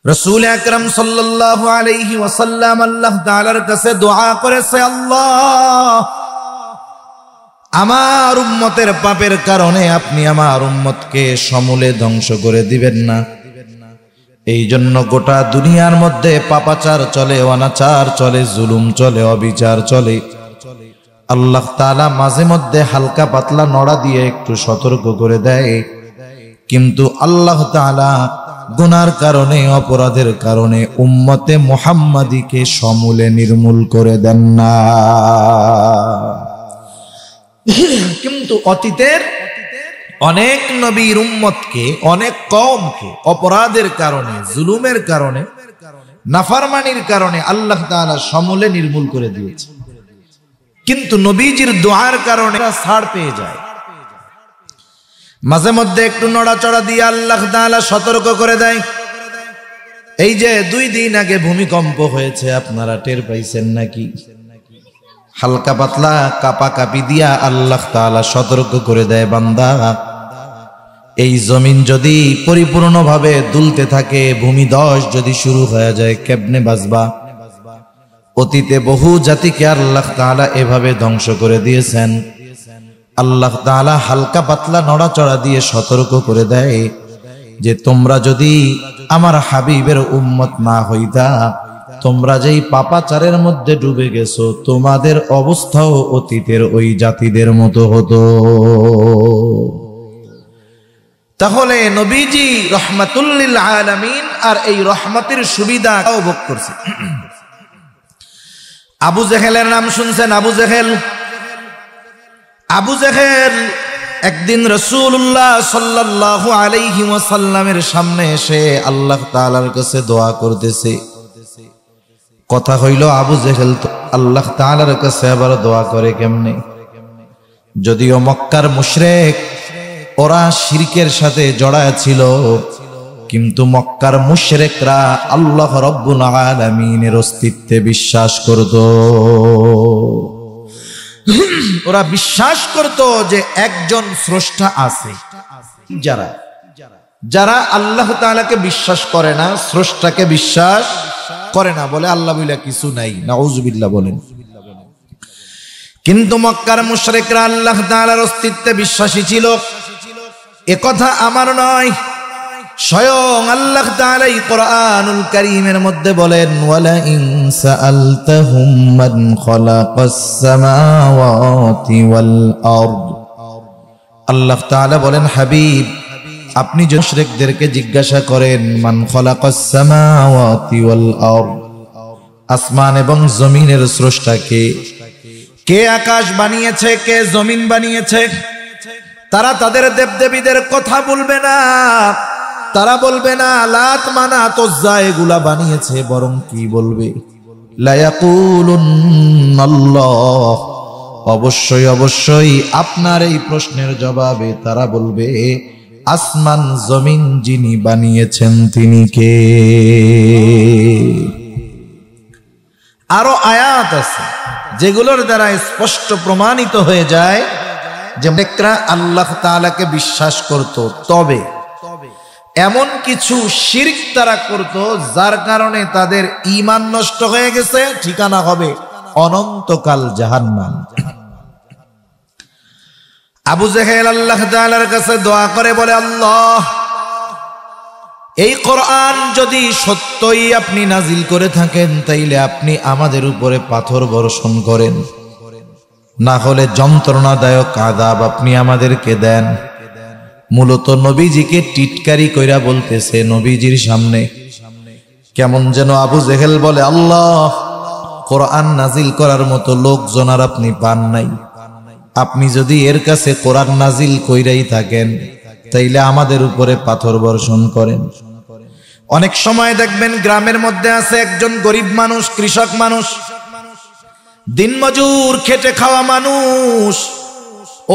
রাসূল আকরাম সাল্লাল্লাহু আলাইহি ওয়াসাল্লাম আল্লাহ তাআলার কাছে দোয়া করেছে, আল্লাহ আমার উম্মতের পাপের কারণে আপনি আমার উম্মতকে সমূলে ধ্বংস করে দিবেন না। এই জন্য গোটা দুনিয়ার মধ্যে পাপাচার চলে, অনাচার চলে, জুলুম চলে, অবিচার চলে। আল্লাহ তাআলা মাঝে মধ্যে হালকা পাতলা নড়া দিয়ে একটু সতর্ক করে দেয়, কিন্তু আল্লাহ তাআলা গুনার কারণে, অপরাধের কারণে উম্মতে মুহাম্মাদীকে সমূলে নির্মূল করে দেন না। কিন্তু অতীতের অনেক নবীর উম্মতকে, অনেক কওমকে অপরাধের কারণে, জুলুমের কারণে, নাফরমানির কারণে আল্লাহ তাআলা সমূলে নির্মূল করে দিয়েছে। কিন্তু নবীজির দোয়ার কারণে ছাড় পেয়ে যায়। মাঝে মধ্যে একটু নড়াচড়া দিয়ে আল্লাহ তাআলা সতর্ক করে দেয়। এই যে 2 দিন আগে ভূমিকম্প হয়েছে, আপনারা টের পাইছেন নাকি? হালকা পাতলা কাঁপাকাঁপি দিয়া আল্লাহ তাআলা সতর্ক করে দেয়, বান্দা এই জমিন যদি পরিপূর্ণভাবে দুলতে থাকে, ভূমিধস যদি শুরু হয়ে যায়, কেমনে বাঁচবা? অতীতে বহু জাতিকে আল্লাহ তাআলা এভাবে ধ্বংস করে দিয়েছেন। আল্লাহ তাআলা হালকা পাতলা নড়াচড়া দিয়ে সতর্ক করে দেয় যে তোমরা যদি আমার হাবিবের উম্মত না হইতা, তোমরা যেই পাপাচারের মধ্যে ডুবে গেছো, তোমাদের অবস্থাও অতীতের ওই জাতিদের মতো হতো। তাহলে নবীজি রহমাতুল লিল আলামিন আর এই রহমতের সুবিধা ভোগ করছে। আবু জেহেলের নাম শুনছেন? আবু জেহেল একদিন রাসূলুল্লাহ সাল্লাল্লাহু আলাইহি ওয়াসাল্লামের সামনে এসে আল্লাহ তাআলার কাছে দোয়া করতেছে। কথা হইল, আবু জেহেল তো আল্লাহ তাআলার কাছে আবার দোয়া করে কেমনে? যদিও মক্কার মুশরিক, ওরা শিরকের সাথে জড়ায় ছিল, কিন্তু মক্কার মুশরিকরা আল্লাহ রাব্বুল আলামিনের অস্তিত্বে বিশ্বাস করত। ওরা বিশ্বাস করত যে একজন স্রষ্টা আছে। যারা আল্লাহ তাআলাকে বিশ্বাস করে না, স্রষ্টাকে বিশ্বাস করে না, বলে আল্লাহ বলে কিছু নাই, নাউযুবিল্লাহ বলেন। কিন্তু মক্কার মুশরিকরা আল্লাহ তাআলার অস্তিত্বে বিশ্বাসী ছিল। এ কথা আমার নয়, স্বয়ং আল্লাহ তাআলা এই কোরআনুল কারীমের মধ্যে বলেন, ওয়ালা ইন সাআলতাহুম মান খালাকাস সামাওয়াতি ওয়াল আরদ। আল্লাহ তাআলা বলেন, হাবিব আপনি যে মুশরিকদেরকে জিজ্ঞাসা করেন, মান খালাকাস সামাওয়াতি ওয়াল আরদ, আসমান এবং জমিনের স্রষ্টা কে? কে আকাশ বানিয়েছে, কে জমিন বানিয়েছে? তারা তাদের দেবদেবীদের কথা বলবে না, তারা বলবে না লাত মানাত উজ্জা এগুলা বানিয়েছে, বরং কি বলবে? লা ইয়াকুলুন্নাল্লাহ, অবশ্যই অবশ্যই আপনার এই প্রশ্নের জবাবে তারা বলবে আসমান জমিন যিনি বানিয়েছেন তিনি কে? আরো আয়াত আছে যেগুলোর দ্বারা স্পষ্ট প্রমাণিত হয়ে যায় যে মুশরিকরা আল্লাহ তাআলাকে বিশ্বাস করত, তবে এমন কিছু শিরক তারা করত যার কারণে তাদের ঈমান নষ্ট হয়ে গেছে, ঠিকানা হবে অনন্তকাল জাহান্নাম। আবু জেহেল আল্লাহ তাআলার কাছে দোয়া করে বলে, আল্লাহ এই কোরআন যদি সত্যই আপনি নাজিল করে থাকেন, তাইলে আপনি আমাদের উপরে পাথর বর্ষণ করেন, না হলে যন্ত্রণাদায়ক আযাব আপনি আমাদেরকে দেন। মূলত নবীজিকে টিটকারি কইরা বলতেছে নবীজির সামনে। কেমন যেন আবু জেহেল বলে, আল্লাহ কোরআন নাজিল করার মতো লোকজন আর আপনি পান নাই, আপনি যদি এর কাছে কোরআন নাজিল কইরাই থাকেন তাইলে আমাদের উপরে পাথর বর্ষণ করেন। অনেক সময় দেখবেন গ্রামের মধ্যে আছে একজন গরিব মানুষ, কৃষক মানুষ, দিনমজুর খেটে খাওয়া মানুষ।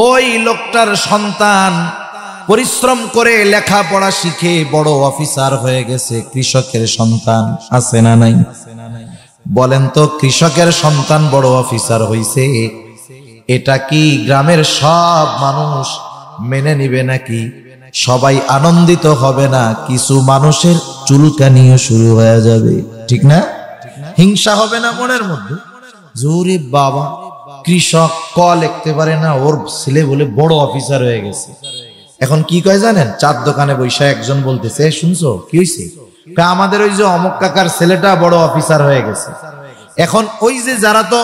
ওই লোকটার সন্তান পরিশ্রম করে লেখাপড়া শিখে বড় অফিসার হয়ে গেছে। কৃষকের সন্তান আছে না নাই? বলেন তো, কৃষকের সন্তান বড় অফিসার হইছে, এটা কি গ্রামের সব মানুষ মেনে নিবে নাকি? সবাই আনন্দিত হবে না, কিছু মানুষের চুলকানিও শুরু হয়ে যাবে, ঠিক না? হিংসা হবে না মনের মধ্যে? জোরে বাবা, কৃষক ক লিখতে পারে না, ওর ছেলে বলে বড় অফিসার হয়ে গেছে। এখন কি কয় জানেন? চার দোকানে বৈশা একজন বলতেছে, শুনছো কি হয়েছে? আমাদের ওই যে অমুক কাকার ছেলেটা বড় অফিসার হয়ে গেছে। এখন ওই যে যারা তো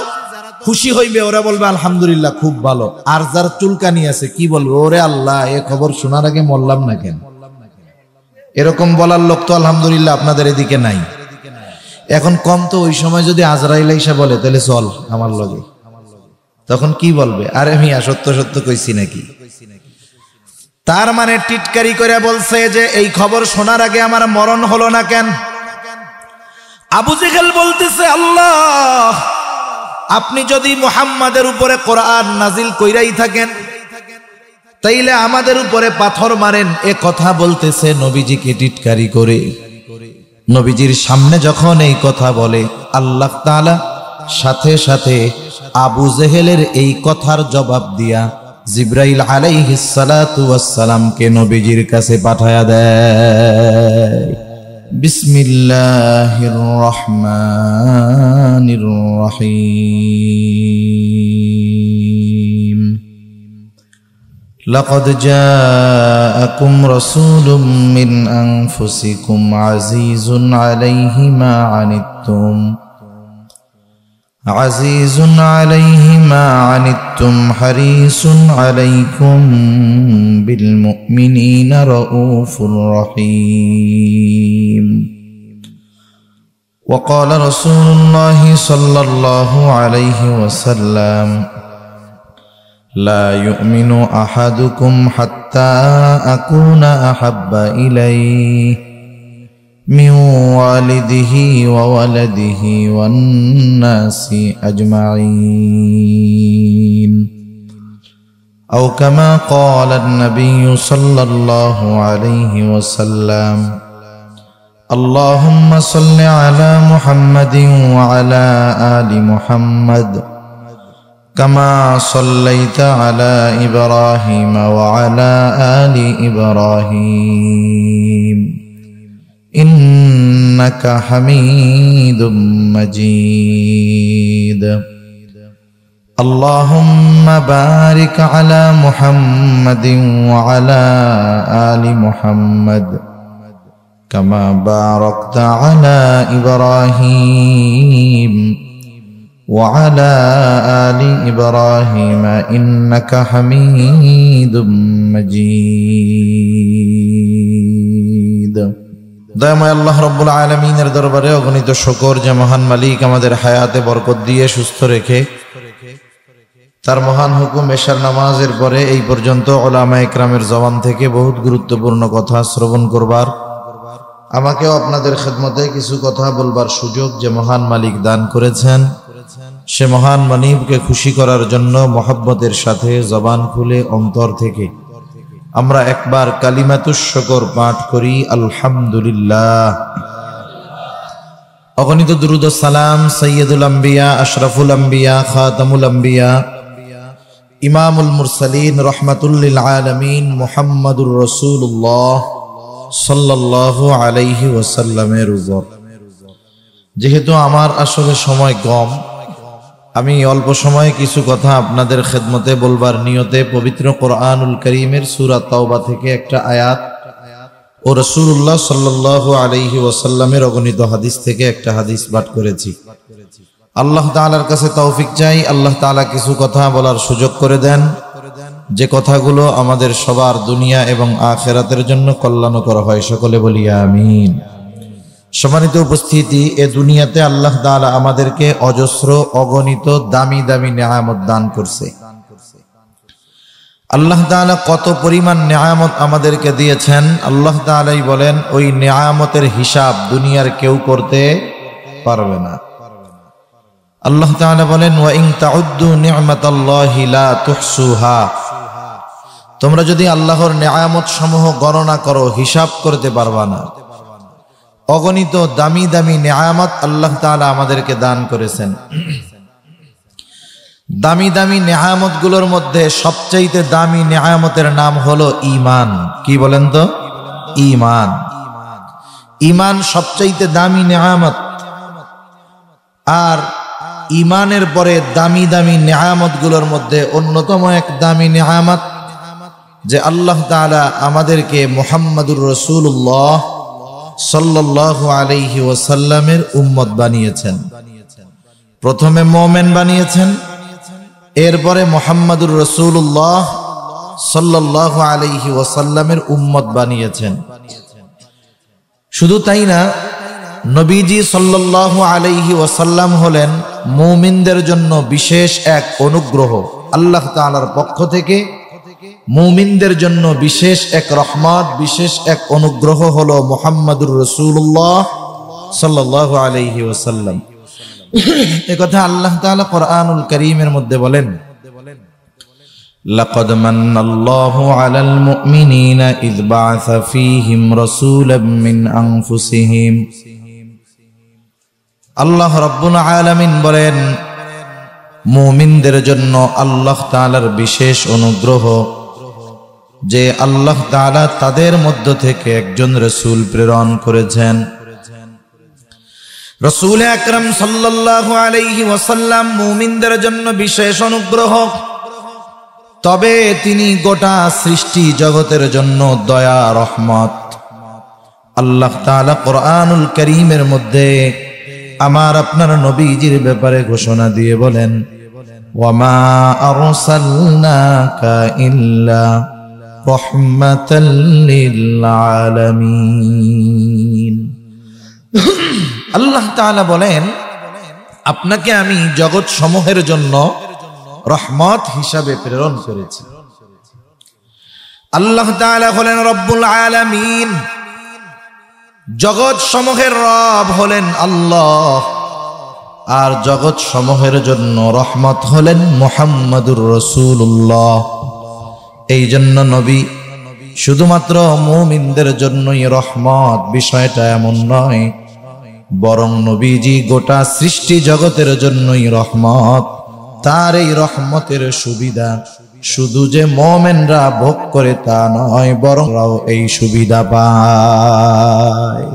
খুশি হইবে ওরা বলবে আলহামদুলিল্লাহ খুব ভালো, আর যার চুলকানি আছে কি বলবে? ওরে আল্লাহ, এ খবর শোনার আগে মরলাম না কেন? এরকম বলার লোক তো আলহামদুলিল্লাহ আপনাদের এদিকে নাই। এখন কম তো ওই সময় যদি আজরাইল আইসা বলে তাহলে চল আমার লগে, তখন কি বলবে? আরে মিয়া সত্য সত্য কইছি নাকি? তার মানে টিটকারি করে বলছে যে এই খবর শোনার আগে আমার মরণ হলো না কেন? আবু জেহেল বলতেছে, আল্লাহ আপনি যদি মুহাম্মাদের উপরে কোরআন নাজিল কইরাই থাকেন তাইলে আমাদের উপরে পাথর মারেন। এ কথা বলতেছে নবীজিকে টিটকারি করে। নবীজির সামনে যখন এই কথা বলে, আল্লাহ তাআলা সাথে সাথে আবু জেহেলের এই কথার জবাব দিয়া জিবরাইল আলাইহিস সালাতু ওয়াস সালামকে নবীজির কাছে পাঠায়া দেয়। বিসমিল্লাহির রহমানির রহিম। লাকাদ জাআকুম রাসূলুম মিন আনফুসিকুম আজিজুন আলাইহি মা আনিত্তুম আজিজুন আলাইহি মা আনিত্তুম হারিসুন আলাইকুম বিল মুমিনিনা রাউফুর রহিম। وقال رسول الله صلى الله عليه وسلم لا يؤمن أحدكم حتى أكون أحب إليه من والده وولده والناس أجمعين أو كما قال النبي صلى الله عليه وسلم اللهم صل على محمد وعلى آل محمد كما صليت على إبراهيم وعلى آل إبراهيم إنك حميد مجيد اللهم بارك على محمد وعلى آل محمد كما باركت على إبراهيم وعلى آل إبراهيم إنك حميد مجيد। দয়াময় আল্লাহ রব্বুল আলামিনের দরবারে অগণিত শুকর যে মহান মালিক আমাদের হায়াতে বরকত দিয়ে সুস্থ রেখে তার মহান হুকুম এশার নামাজের পরে এই পর্যন্ত উলামায়ে কেরামের জবান থেকে বহুত গুরুত্বপূর্ণ কথা শ্রবণ করবার, আমাকেও আপনাদের খেদমতে কিছু কথা বলবার সুযোগ যে মহান মালিক দান করেছেন, সে মহান মানিবকে খুশি করার জন্য মহব্বতের সাথে জবান খুলে অন্তর থেকে আমরা একবার কালিমাতুশ শুকর পাঠ করি, আলহামদুলিল্লাহ। অগণিত দুরূদ ও সালাম সাইয়্যিদুল আম্বিয়া আশরাফুল আম্বিয়া খাতামুল আম্বিয়া ইমামুল মুরসালিন রাহমাতুল লিল আলামিন মুহাম্মাদুর রাসূলুল্লাহ সাল্লাল্লাহু আলাইহি ওয়াসাল্লামের উপর। যেহেতু আমার আসলে সময় কম, আমি অল্প সময়ে কিছু কথা আপনাদের খেদমতে বলবার নিয়তে পবিত্র কোরআনুল কারীমের সূরা তাওবা থেকে একটা আয়াত ও রাসূলুল্লাহ সাল্লাল্লাহু আলাইহি ওয়াসাল্লামের অগণিত হাদিস থেকে একটা হাদিস পাঠ করেছি। আল্লাহ তাআলার কাছে তৌফিক চাই, আল্লাহ তাআলা কিছু কথা বলার সুযোগ করে দেন যে কথাগুলো আমাদের সবার দুনিয়া এবং আখিরাতের জন্য কল্যাণকর হয়। সকলে বলি আমিন। সম্মানিত উপস্থিতি, এ দুনিয়াতে আল্লাহ তাআলা আমাদেরকে অজস্র অগণিত দামি দামি নেয়ামত দান করছে। আল্লাহ তাআলা কত পরিমাণ নেয়ামত আমাদেরকে দিয়েছেন, আল্লাহ তাআলাই বলেন ওই নেয়ামতের হিসাব দুনিয়ার কেউ করতে পারবে না। আল্লাহ তাআলা বলেন ওয়া ইন তাউদ্দু নি'মাতাল্লাহি লা তুহসুহা, তোমরা যদি আল্লাহর নেয়ামত সমূহ গণনা করো হিসাব করতে পারবা না। অগণিত দামি দামি নেয়ামত আল্লাহ তাআলা আমাদেরকে দান করেছেন। দামি দামি নেয়ামতগুলোর মধ্যে সবচাইতে দামি নেয়ামতের নাম হলো ঈমান। কি বলেন তো? ঈমান। ঈমান সবচাইতে দামি নেয়ামত। আর ঈমানের পরে দামি দামি নেয়ামতগুলোর মধ্যে অন্যতম এক দামি নেয়ামত যে আল্লাহ তাআলা আমাদেরকে মুহাম্মাদুর রাসূলুল্লাহ সাল্লাল্লাহু আলাইহি ওয়াসাল্লামের উম্মত বানিয়েছেন। প্রথমে মুমিন বানিয়েছেন, এরপরে মুহাম্মাদুর রাসূলুল্লাহ সাল্লাল্লাহু আলাইহি ওয়াসাল্লামের উম্মত বানিয়েছেন। শুধু তাই না, নবীজি সাল্লাল্লাহু আলাইহি ওয়াসাল্লাম হলেন মুমিনদের জন্য বিশেষ এক অনুগ্রহ। আল্লাহ তাআলার পক্ষ থেকে মুমিনদের জন্য বিশেষ এক রহমত, বিশেষ এক অনুগ্রহ হলো মুহাম্মাদুর রাসূলুল্লাহ সাল্লাল্লাহু আলাইহি ওয়াসাল্লাম। এই কথা আল্লাহ তাআলা কোরআনুল কারীমের মধ্যে বলেন, লাকাদ মান্নাল্লাহু আলাল মুমিনিনা ইয বা'আসা ফীহিম রাসূলাম মিন আনফুসিহিম। আল্লাহ রাব্বুল আলামিন বলেন, মুমিনদের জন্য আল্লাহ তাআলার বিশেষ অনুগ্রহ যে আল্লাহ তাআলা তাদের মধ্য থেকে একজন রাসূল প্রেরণ করেছেন। রাসূল আকরাম সাল্লাল্লাহু আলাইহি ওয়াসাল্লাম মুমিনদের জন্য বিশেষ অনুগ্রহ, তবে তিনি গোটা সৃষ্টি জগতের জন্য দয়া রহমত। আল্লাহ তাআলা কোরআনুল কারীমের মধ্যে আমার আপনার নবীজির ব্যাপারে ঘোষণা দিয়ে বলেন, ওয়ামা আরসালনাকা ইল্লা রাহমাতাল লিল আলামিন। আল্লাহ তাআলা বলেন, আপনাকে আমি জগৎ সমূহের জন্য রহমত হিসাবে প্রেরণ করেছি। আল্লাহ তাআলা হলেন রব্বুল আলামিন, জগৎ সমূহের রব হলেন আল্লাহ, আর জগৎ সমূহের জন্য রহমত হলেন মুহাম্মাদুর রাসূলুল্লাহ। এই জন্য নবী শুধুমাত্র মুমিনদের জন্যই রহমত, বিষয়টা এমন নয়, বরং নবীজি গোটা সৃষ্টি জগতের জন্যই রহমত। তার এই রহমতের সুবিধা শুধু যে মুমিনরা ভোগ করে তা নয়, বরং তারাও এই সুবিধা পায়।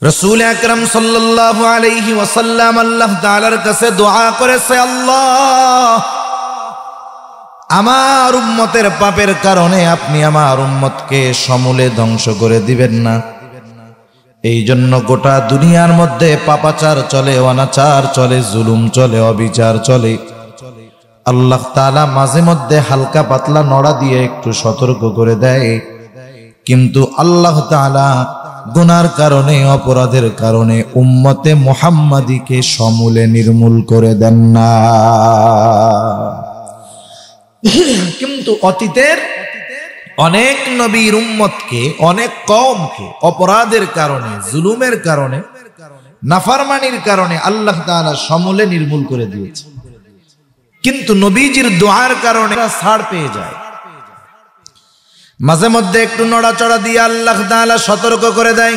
রাসূল আকরাম সাল্লাল্লাহু আলাইহি ওয়াসাল্লাম আল্লাহ তাআলার কাছে দোয়া করেছে, আল্লাহ, আমার উম্মতের পাপের কারণে আপনি আমার উম্মতকে সমূলে ধ্বংস করে দিবেন না। এই জন্য গোটা দুনিয়ার মধ্যে পাপাচার চলে, অনাচার চলে, জুলুম চলে, অবিচার চলে। আল্লাহ তাআলা মাঝে মধ্যে হালকা পাতলা নড়া দিয়ে একটু সতর্ক করে দেয়, কিন্তু আল্লাহ তাআলা গুনার কারণে, অপরাধের কারণে উম্মতে মুহাম্মাদীকে সমূলে নির্মূল করে দেন না। কিন্তু অতীতের অনেক নবীর উম্মতকে, অনেক কওমকে অপরাধের কারণে, জুলুমের কারণে, নাফরমানির কারণে আল্লাহ তাআলা সমূলে নির্মূল করে দিয়েছে। কিন্তু নবীজির দোয়ার কারণে ছাড় পেয়ে যায়। মাঝে মধ্যে একটু নড়াচড়া দিয়ে আল্লাহ তাআলা সতর্ক করে দেয়।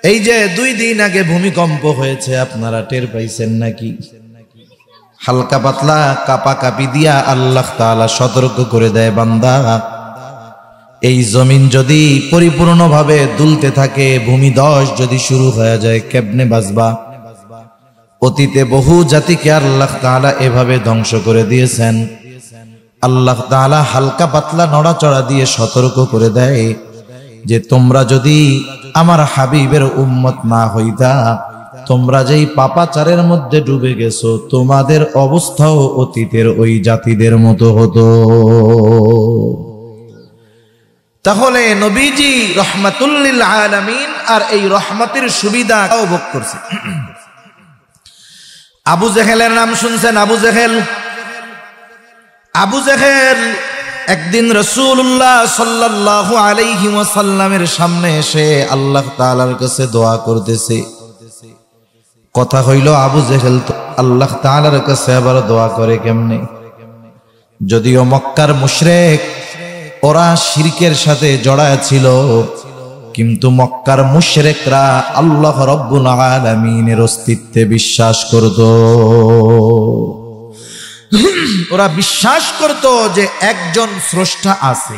এই যে 2 দিন আগে ভূমিকম্প হয়েছে, আপনারা টের পাইছেন নাকি? হালকা পাতলা কাঁপাকাঁপি দিয়া আল্লাহ তাআলা সতর্ক করে দেয়, বান্দা, এই জমিন যদি পরিপূর্ণভাবে দুলতে থাকে, ভূমিধস যদি শুরু হয়ে যায়, কেমনে বাঁচবা? অতীতে বহু জাতিকে আল্লাহ তাআলা এভাবে ধ্বংস করে দিয়েছেন। আল্লাহ তাআলা হালকা পাতলা নড়াচড়া দিয়ে সতর্ক করে দেয় যে তোমরা যদি আমার হাবিবের উম্মত না হইতা, তোমরা যেই পাপাচারের মধ্যে ডুবে গেছো, তোমাদের অবস্থাও অতীতের ওই জাতিদের মতো হতো। তাহলে নবীজি রহমাতুল লিল আলামিন, আর এই রহমতের সুবিধা ভোগ করছে। আবু জেহেলের নাম শুনছেন? আবু জেহেল একদিন রাসূলুল্লাহ সাল্লাল্লাহু আলাইহি ওয়াসাল্লামের সামনে এসে আল্লাহ তাআলার কাছে দোয়া করতেছে। কথা হইল, আবু জেহেল তো আল্লাহ তাআলার কাছে আবার দোয়া করে কেমনে? যদিও মক্কার মুশরিক, ওরা শিরকের সাথে জড়ায় ছিল, কিন্তু মক্কার মুশরিকরা আল্লাহ রাব্বুল আলামিনের অস্তিত্বে বিশ্বাস করত। ওরা বিশ্বাস করত যে একজন স্রষ্টা আছে।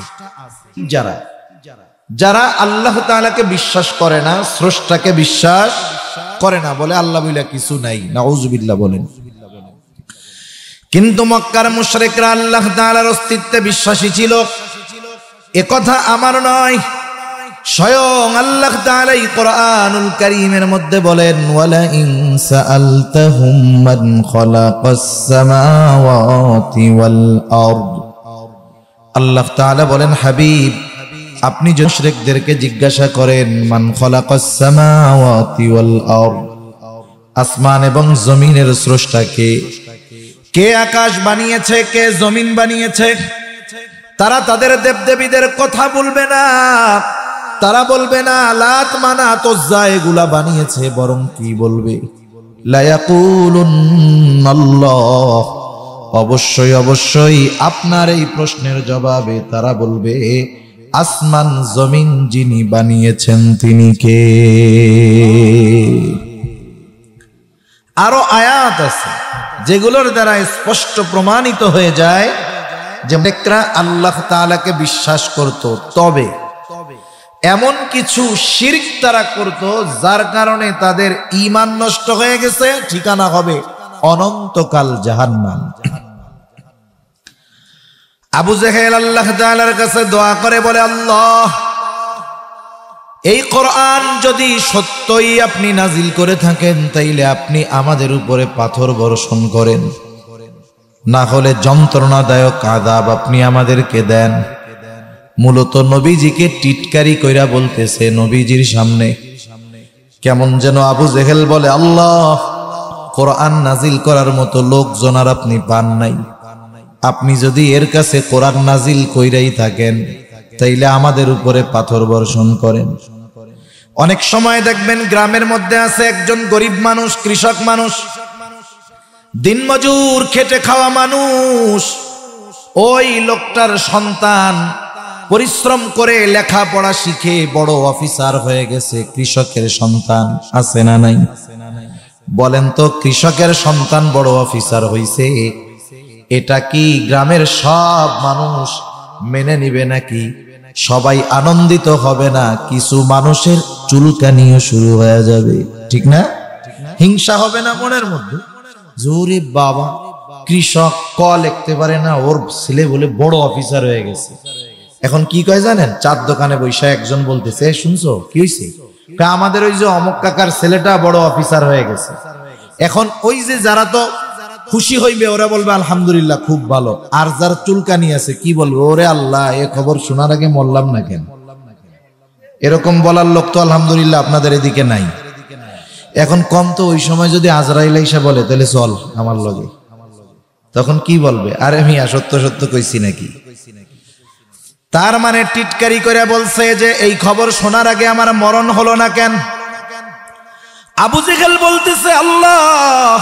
যারা আল্লাহ তাআলাকে বিশ্বাস করে না, স্রষ্টাকে বিশ্বাস করে না, বলে আল্লাহ বলে কিছু নাই, নাউজুবিল্লাহ বলেন। কিন্তু মক্কার মুশরিকরা আল্লাহ তাআলার অস্তিত্বে বিশ্বাসী ছিল। একথা আমার নয়, স্বয়ং আল্লাহ তাআলা কোরআনুল কারীমের মধ্যে বলেন, ওয়ালা ইন সাআলতাহুম মান খালাকাস সামাওয়াতি ওয়াল আরদ। আল্লাহ তাআলা বলেন, হাবিব আপনি যে মুশরিকদেরকে জিজ্ঞাসা করেন, মান খালাকাস সামাওয়াতি ওয়াল আরদ, আসমান এবং জমিনের স্রষ্টা কে? কে আকাশ বানিয়েছে, কে জমিন বানিয়েছে? তারা তাদের দেবদেবীদের কথা বলবে না, তারা বলবে না লাত মানাত উজ্জা এগুলা বানিয়েছে, বরং কি বলবে? লা ইয়াকুলুনাল্লাহ, অবশ্যই অবশ্যই আপনার এই প্রশ্নের জবাবে তারা বলবে আসমান জমিন যিনি বানিয়েছেন তিনি কে? আরো আয়াত আছে যেগুলোর দ্বারা স্পষ্ট প্রমাণিত হয়ে যায় যে মুশরিকরা আল্লাহ তাআলাকে বিশ্বাস করত, তবে এমন কিছু শিরক তারা করত যার কারণে তাদের ঈমান নষ্ট হয়ে গেছে, ঠিকানা হবে অনন্তকাল জাহান্নাম। আবু জেহেল আল্লাহ তাআলার কাছে দোয়া করে বলে, আল্লাহ এই কোরআন যদি সত্যই আপনি নাজিল করে থাকেন তাইলে আপনি আমাদের উপরে পাথর বর্ষণ করেন, না হলে যন্ত্রণাদায়ক আযাব আপনি আমাদেরকে দেন। মূলত নবীজিকে টিটকারি কইরা বলতেছে নবীজির সামনে। কেমন যেন আবু জেহেল বলে, আল্লাহ কোরআন নাজিল করার মতো লোকজন আর আপনি পান নাই, আপনি যদি এর কাছে কোরআন নাজিল কইরাই থাকেন তাইলে আমাদের উপরে পাথর বর্ষণ করেন। অনেক সময় দেখবেন গ্রামের মধ্যে আছে একজন গরিব মানুষ, কৃষক মানুষ, দিনমজুর খেটে খাওয়া মানুষ, ওই লোকটার সন্তান পরিশ্রম করে লেখাপড়া শিখে বড় অফিসার হয়ে গেছে। কৃষকের সন্তান আছে না নাই? বলেন তো, কৃষকের সন্তান বড় অফিসার হইছে, এটা কি গ্রামের সব মানুষ মেনে নিবে নাকি? সবাই আনন্দিত হবে না, কিছু মানুষের চুলকানিও শুরু হয়ে যাবে, ঠিক না? হিংসা হবে না মনের মধ্যে? জোরে বাবা, কৃষক ক লিখতে পারে না, ওর ছেলে বলে বড় অফিসার হয়ে গেছে। এখন কি কয় জানেন? চার দোকানে বৈশা একজন বলতেছে, শুনছো কি হয়েছে? আমাদের ওই যে অমুক কাকার ছেলেটা বড় অফিসার হয়ে গেছে। এখন ওই যে যারা তো খুশি হইবে ওরা বলবে আলহামদুলিল্লাহ খুব ভালো, আর যার চুলকানি আছে কি বলবে? ওরে আল্লাহ, এ খবর শোনার আগে মরলাম না কেন? এরকম বলার লোক তো আলহামদুলিল্লাহ আপনাদের এদিকে নাই। এখন কম তো ওই সময় যদি আজরাইল এসে বলে তাহলে চল আমার লগে, তখন কি বলবে? আরে মিয়া সত্য সত্য কইছি নাকি? তার মানে টিটকারি করে বলছে যে এই খবর শোনার আগে আমার মরণ হলো না কেন? আবু জেহেল বলতেছে, আল্লাহ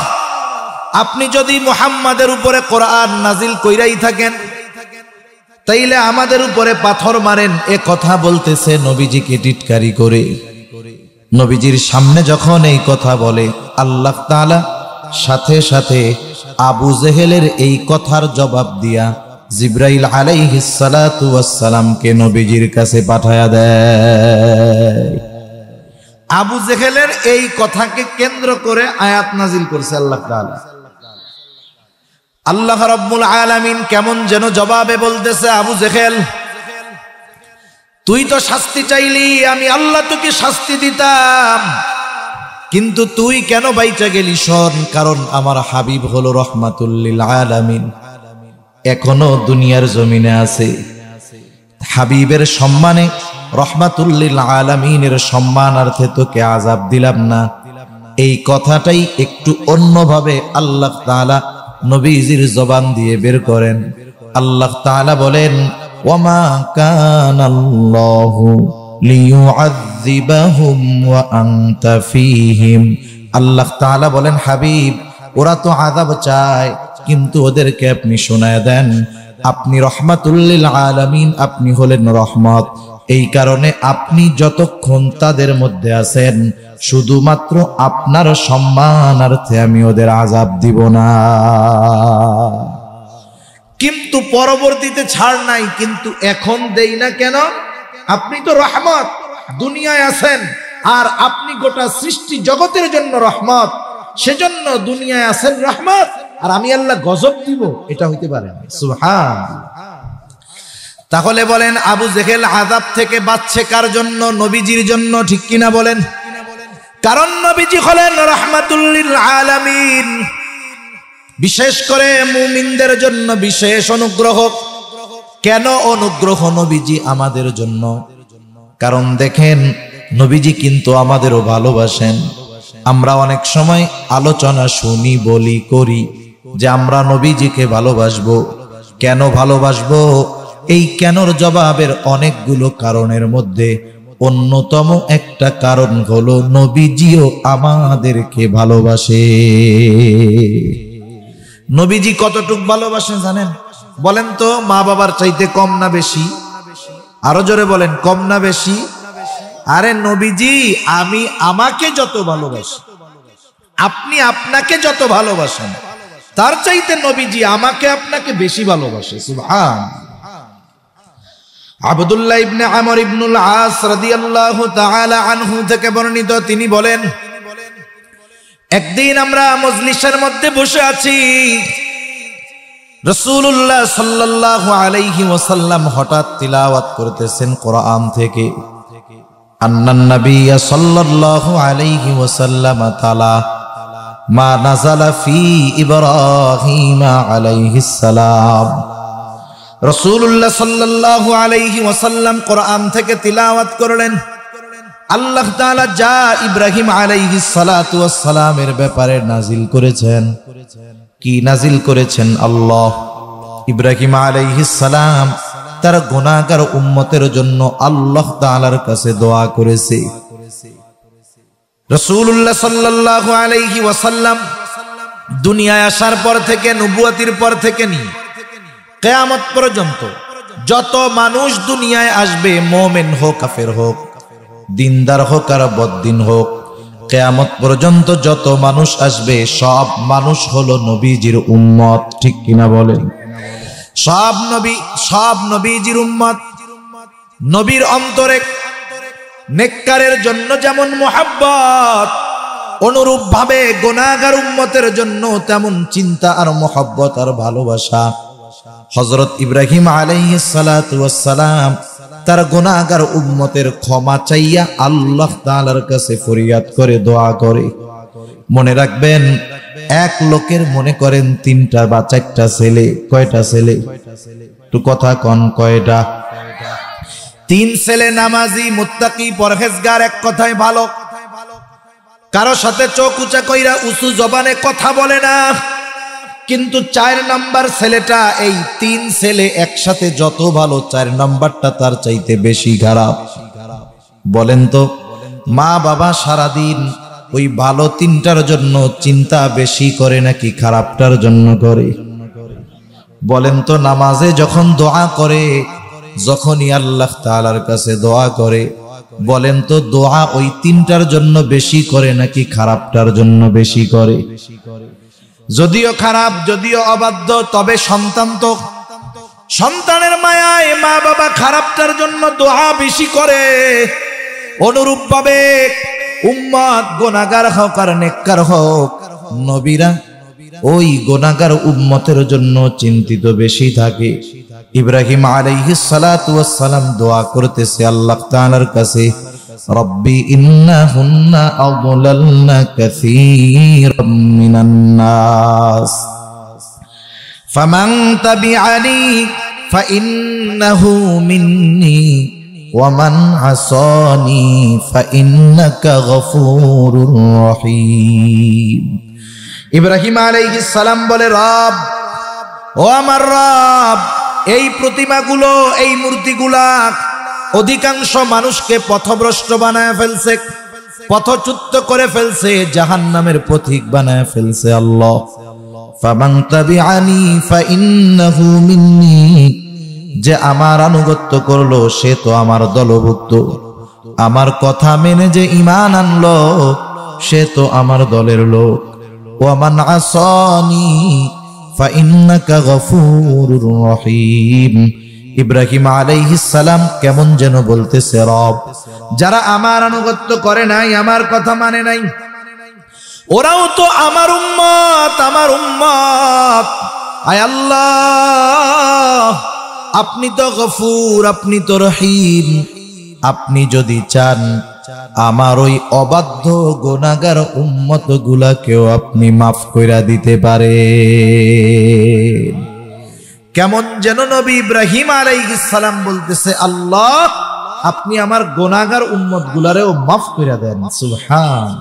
আপনি যদি মুহাম্মাদের উপরে কোরআন নাজিল কইরাই থাকেন তাইলে আমাদের উপরে পাথর মারেন। এ কথা বলতেছে নবীজিকে টিটকারি করে। নবীজির সামনে যখন এই কথা বলে, আল্লাহ তাআলা সাথে সাথে আবু জেহেলের এই কথার জবাব দিয়া জিবরাইল আলাইহিস সালাতু ওয়াস সালামকে নবীজির কাছে পাঠায়া দেয়। আবু জেহেলের এই কথাকে কেন্দ্র করে আয়াত নাজিল করছে আল্লাহ তাআলা। আল্লাহ রাব্বুল আলামিন কেমন যেন জবাবে বলতেছে, আবু জেহেল তুই তো শাস্তি চাইলি, আমি আল্লাহ তোকে শাস্তি দিতাম, কিন্তু তুই কেন বাইচা গেলি? শোন, কারণ আমার হাবিব হলো রহমাতুল লিল আলামিন, এখনো দুনিয়ার জমিনে আছে। হাবিবের সম্মানে, রহমাতুল লিল আলামিনের সম্মানার্থে তোকে আযাব দিলাম না। এই কথাটাই একটু অন্যভাবে আল্লাহ তাআলা নবীজির জবান দিয়ে বের করেন। আল্লাহ তাআলা বলেন, ওয়ামা কানাল্লাহু লিয়ুআযযিবাহুম ওয়া আনতা ফীহিম। আল্লাহ তাআলা বলেন, হাবিব ওরা তো আযাব চায়, কিন্তু ওদেরকে আপনি শোনায় দেন আপনি রহমাতুল লিল আলামিন, আপনি হলেন রহমত। এই কারণে আপনি যতক্ষণ তাদের মধ্যে আছেন শুধুমাত্র আপনার সম্মানার্থে আমি ওদের আযাব দিব না। কিন্তু পরবর্তীতে ছাড় নাই, কিন্তু এখন দেই না কেন? আপনি তো রহমত, দুনিয়ায় আছেন আর আপনি গোটা সৃষ্টি জগতের জন্য রহমত, সেজন্য দুনিয়ায় আছেন রহমত, আর আমি আল্লাহ গজব দিব, এটা হইতে পারে না। সুবহানাল্লাহ। তাহলে বলেন আবু জেহেল আযাব থেকে বাঁচছে কার জন্য? নবীজির জন্য, ঠিক কিনা বলেন? কারণ নবীজি হলেন রাহমাতুল লিল আলামিন, বিশেষ করে মুমিনদের জন্য বিশেষ অনুগ্রহ। কেন অনুগ্রহ নবীজি আমাদের জন্য? কারণ দেখেন নবীজি কিন্তু আমাদেরও ভালোবাসেন। আমরা অনেক সময় আলোচনা শুনি, বলি, করি যে আমরা নবীজিকে ভালোবাসবো। কেন ভালোবাসবো? এই কেনর জবাবের অনেকগুলো কারণের মধ্যে অন্যতম একটা কারণ হলো নবীজিও আমাদেরকে ভালোবাসে। নবীজি কতটুক ভালোবাসে জানেন? বলেন তো, মা বাবার চাইতে কম না বেশি? আরো জোরে বলেন, কম না বেশি? আরে নবীজি আমাকে যত ভালোবাসে, আপনি আপনাকে যত ভালোবাসেন, তার চাইতে নবীজি আমাকে আপনাকে বেশি ভালোবাসে। সুবহানাল্লাহ। আব্দুল্লাহ ইবনে আমর ইবনুল আস রাদিয়াল্লাহু তাআলা আনহু থেকে বর্ণিত, তিনি বলেন, একদিন আমরা মজলিসের মধ্যে বসে আছি, রাসূলুল্লাহ সাল্লাল্লাহু আলাইহি ওয়াসাল্লাম হঠাৎ তিলাওয়াত করতেছেন কোরআন থেকে। আন্নান নাবিয়্যা সাল্লাল্লাহু আলাইহি ওয়াসাল্লাম তাআলা মা নাযালা ফি ইব্রাহিম আলাইহিস সালাম। রাসূলুল্লাহ সাল্লাল্লাহু আলাইহি ওয়াসাল্লাম কোরআন থেকে তিলাওয়াত করলেন। আল্লাহ তাআলা যা ইব্রাহিম আলাইহিস সালাতু ওয়াস সালামের ব্যাপারে নাজিল করেছেন, কি নাজিল করেছেন? আল্লাহ ইব্রাহিম আলাইহিস সালাম তার গুনাহগার উম্মতের জন্য আল্লাহ তাআলার কাছে দোয়া করেছে। রাসূলুল্লাহ সাল্লাল্লাহু আলাইহি ওয়াসাল্লাম দুনিয়ায় আসার পর থেকে, নবুয়তির পর থেকে নিয়ে কিয়ামত পর্যন্ত যত মানুষ দুনিয়ায় আসবে, মুমিন হোক কাফের হোক, দিনদার হোক আর বদ্দিন হোক, কিয়ামত পর্যন্ত যত মানুষ আসবে সব মানুষ হলো নবীজির উম্মত, ঠিক কিনা বলেন? সব নবীজির উম্মত। নবীর অন্তরে নেককারের জন্য যেমন মুহাব্বত, অনুরূপ ভাবে গুনাহগার উম্মতের জন্য তেমন চিন্তা আর মুহাব্বত আর ভালোবাসা। হযরত ইব্রাহিম আলাইহিস সালাতু ওয়াস সালাম তার গুনাহগার উম্মতের ক্ষমা চাইয়া আল্লাহ তাআলার কাছে ফরিয়াদ করে, দোয়া করে। মনে রাখবেন, এক লোকের মনে করেন 3টা বা 4টা ছেলে। কয়টা ছেলে? একটু কথা কন, কয়টা? 3 ছেলে, নামাজি, মুত্তাকি, পরহেজগার, এক কথায় ভালো। কারো সাথে চোখ উঁচা কইরা উঁচু জবানে কথা বলে না। কিন্তু 4 নাম্বার ছেলেটা, এই 3 ছেলে একসাথে যত ভালো, 4 নাম্বারটা তার চাইতে বেশি খারাপ। বলেন তো, মা বাবা সারাদিন ওই ভালো 3টার জন্য চিন্তা বেশি করে নাকি খারাপটার জন্য করে? বলেন তো, নামাজে যখন দোয়া করে, যখনই আল্লাহ তাআলার কাছে দোয়া করে, বলেন তো দোয়া ওই 3টার জন্য বেশি করে নাকি খারাপটার জন্য বেশি করে? যদিও খারাপ, যদিও অবাধ্য, তবে সন্তান তো, সন্তানের মায়ায় মা বাবা খারাপটার জন্য দোয়া বেশি করে। অনুরূপ ভাবে উম্মত গুনাহগার হোক আর নেককার হোক, নবীরা ওই গুনাহগার উম্মতের জন্য চিন্তিত বেশি থাকে। ইব্রাহিম আলাইহিস সালাতু ওয়াস সালাম দোয়া করতেছে আল্লাহ তাআলার কাছে, রব্বি ইন্নাহুন্না আযলালনা কাসীরাম মিনান নাস ফামান তাবিআনি ফাইন্নাহু মিন্নী ওয়া মান আসানি ফাইন্নাকা গফুরুর রহিম। ইব্রাহিম আলাইহিস সালাম বলে, রব, ও আমার রব, এই প্রতিমাগুলো, এই মূর্তিগুলা অধিকাংশ মানুষকে পথভ্রষ্ট বানায় ফেলছে, পথচ্যুত করে ফেলছে, জাহান্নামের পথিক বানায় ফেলছে। আল্লাহ, ফামান তাবিআনি ফাইন্নাহু মিন্নী যে আমার আনুগত্য করলো সে তো আমার দলভুক্ত, আমার কথা মেনে যে ঈমান আনলো সে তো আমার দলের লোক। ওয়া মান আসানি ফাইন্নাকা গফুরুর রহিম। ইব্রাহিম আলাইহিস সালাম কেমন যেন বলতেছে, রব যারা আমার আনুগত্য করে নাই, আমার কথা মানে নাই, ওরাও তো আমার উম্মত, আমার উম্মত। আয় আল্লাহ, আপনি তো গফুর, আপনি তো রহিম, আপনি যদি চান আমার ওই অবাধ্য গুনাহগার উম্মত গুলাকেও আপনি মাফ কইরা দিতে পারেন। কেমন যেন নবী ইব্রাহিম আলাইহিস সালাম বলতেছে, আল্লাহ আপনি আমার গুনাহগার উম্মত গুলারেও মাফ কইরা দেন। সুবহান।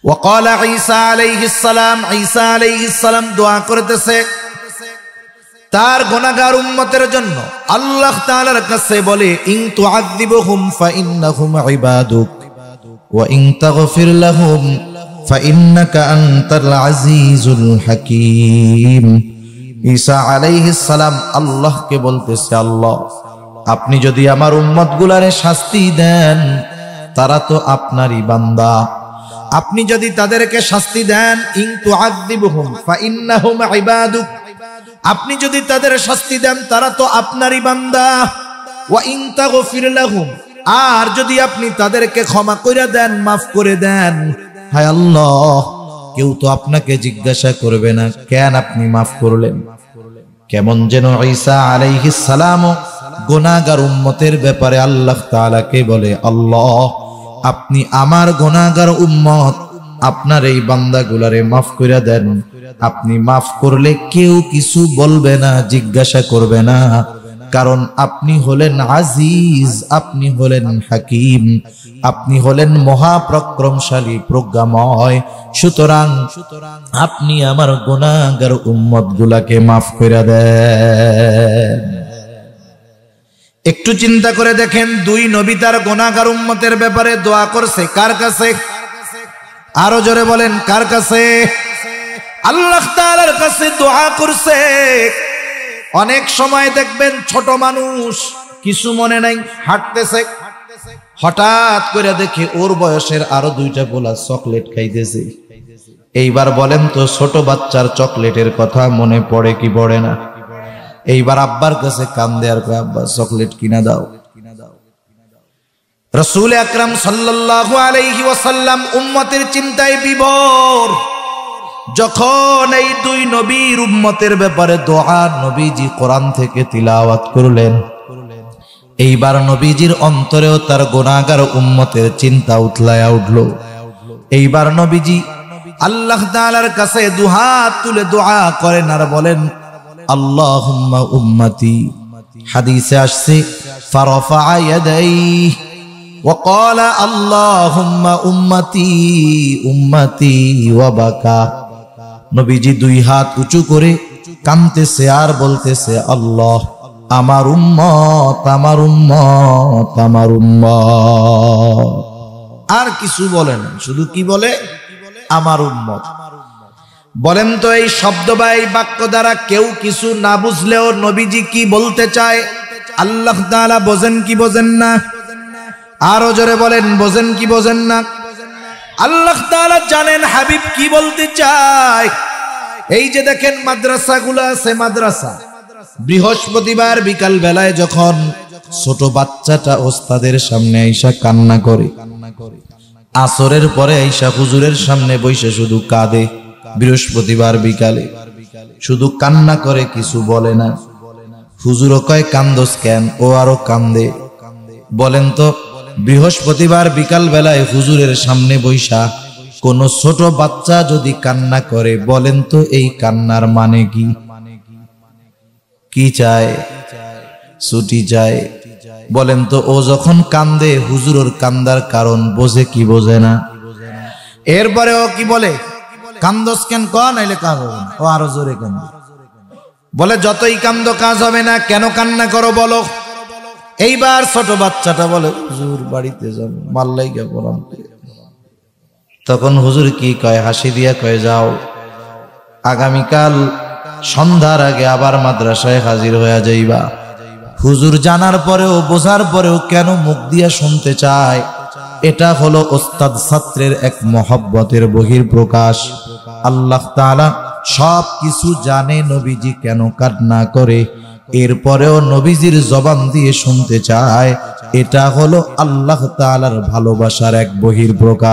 وقال عيسى عليه السلام, ঈসা আলাইহিস সালাম দোয়া করতেছে তার গুনাহগার উম্মতের জন্য। আল্লাহ তাআলার কাছে বলে, ইন তুআযিবহুম ফাইন্নাহুম ইবাদুক ওয়া ইন তাগফির লাহুম ফাইন্নাকা আনতাল আজিজুল হাকীম। ঈসা আলাইহিস সালাম আল্লাহকে বলতেছে, আল্লাহ আপনি যদি আমার উম্মতগুলারে শাস্তি দেন তারা তো আপনারই বান্দা, আপনি যদি তাদেরকে শাস্তি দেন, ইন তুআযিবহুম ফাইন্নাহুম ইবাদুক, আপনি যদি তাদের শাস্তি দেন তারা তো আপনারই বান্দা, ওয়া ইন তাগফির লাহুম, আর যদি আপনি তাদেরকে ক্ষমা করে দেন, মাফ করে দেন, হায় আল্লাহ কেউ তো আপনাকে জিজ্ঞাসা করবে না কেন আপনি মাফ করলেন। কেমন যেন ঈসা আলাইহিস সালাম গুনাহগার উম্মতের ব্যাপারে আল্লাহ তাআলাকে বলে, আল্লাহ আপনি আমার গুনাহগার উম্মত, আপনার এই বান্দাগুলারে মাফ করে দেন, আপনি মাফ করলে কেউ কিছু বলবে না, জিজ্ঞাসা করবে না, কারণ আপনি হলেন আজিজ, আপনি হলেন হাকিম, আপনি হলেন মহাপরাক্রমশালী, প্রজ্ঞাময়। সুতরাং আপনি আমার গুনাহগার উম্মত গুলাকে মাফ করে দেন। একটু চিন্তা করে দেখেন, দুই নবী তার গুনাহগার উম্মতের ব্যাপারে দোয়া করছে কার কাছে? আরো জোরে বলেন, কার কাছে? আল্লাহ তাআলার কাছে দোয়া করছে। অনেক সময় দেখবেন ছোট মানুষ কিছু মনে নাই, হাঁটতেছে, হঠাৎ করে দেখে ওর বয়সের আরো দুইটা পোলা চকলেট খাইতেছে। এইবার বলেন তো ছোট বাচ্চার চকলেটের কথা মনে পড়ে কি পড়ে না? এইবার আব্বার কাছে কান্দে আর কয়, আব্বা চকলেট কিনা দাও। রাসূল আকরাম সাল্লাল্লাহু আলাইহি ওয়াসাল্লাম উম্মতের চিন্তায় বিভোর। যখন এই দুই নবীর উম্মতের ব্যাপারে দোয়া নবীজি কোরআন থেকে তিলাওয়াত করলেন, এইবার নবীজির অন্তরেও তার গুনাহগার উম্মতের চিন্তা উতলায়া উঠল। এইবার নবীজি আল্লাহ তাআলার কাছে দুহাত তুলে দোয়া করেন আর বলেন, আল্লাহুম্মা উম্মতি। হাদিসে আসছে, ফারাফা ইয়াদাইহি ওয়া ক্বালা আল্লাহুম্মা উম্মতি উম্মতি ওয়া বাকা। নবীজি দুই হাত উঁচু করে কাঁদতেছে আর বলতেছে, আল্লাহ আমার উম্মত, আমার উম্মত, আমার উম্মত। আর কিছু বলে না, শুধু কি বলে? আমার উম্মত। বলেন তো এই শব্দ বা এই বাক্য দ্বারা কেউ কিছু না বুঝলেও নবীজি কি বলতে চায় আল্লাহ তাআলা বোঝেন কি বোঝেন না? আরো জোরে বলেন, বোঝেন কি বোঝেন না? আল্লাহ তাআলা জানেন হাবিব কি বলতে চায়। এই যে দেখেন মাদ্রাসাগুলো আছে, মাদ্রাসা বৃহস্পতিবার বিকাল বেলায় যখন ছোট বাচ্চাটা ওস্তাদের সামনে আইসা কান্না করে, আসরের পরে আইসা হুজুরের সামনে বইসা শুধু কাঁদে, বৃহস্পতিবার বিকালে শুধু কান্না করে, কিছু বলে না। হুজুরও কয় কান্দোস কেন? ও আরো কান্দে। বলেন তো বৃহস্পতিবার বিকাল বেলায় হুজুরের সামনে বইসা কোন ছোট বাচ্চা যদি কান্না করে, বলেন তো এই কান্নার মানে কি? কি চায়? ছুটি চায়। বলেন তো ও যখন কান্দে হুজুরের কান্দার কারণ বোঝে কি বোঝে না? এরপরে ও কি বলে, কান্দোস কেন? ক নাইলে কাজ হবে না। ও আরো জোরে কান্দে। বলে যতই কান্দো কাজ হবে না, কেন কান্না করো বলো? এইবার ছোট বাচ্চাটা বলে, হুজুর বাড়িতে যাব, মাল্লাইগা পড়াতে। তখন হুজুর কি কয়? হাসি দিয়া কয়, যাও আগামীকাল সন্ধ্যার আগে আবার মাদ্রাসায় হাজির হয়ে যাইবা। হুজুর জানার পরেও বোঝার পরেও কেন মুখ দিয়া শুনতে চায়? এটা হলো ওস্তাদ ছাত্রের এক মহব্বতের বহির্প্রকাশ। আল্লাহ তাআলা সব কিছু জানে নবীজি কেন কান্না করে, এরপরেও নবীজির জবান দিয়ে শুনতে চায়। এটা হলো আল্লাহ তাআলার ভালোবাসার এক বহির্প্রকাশ।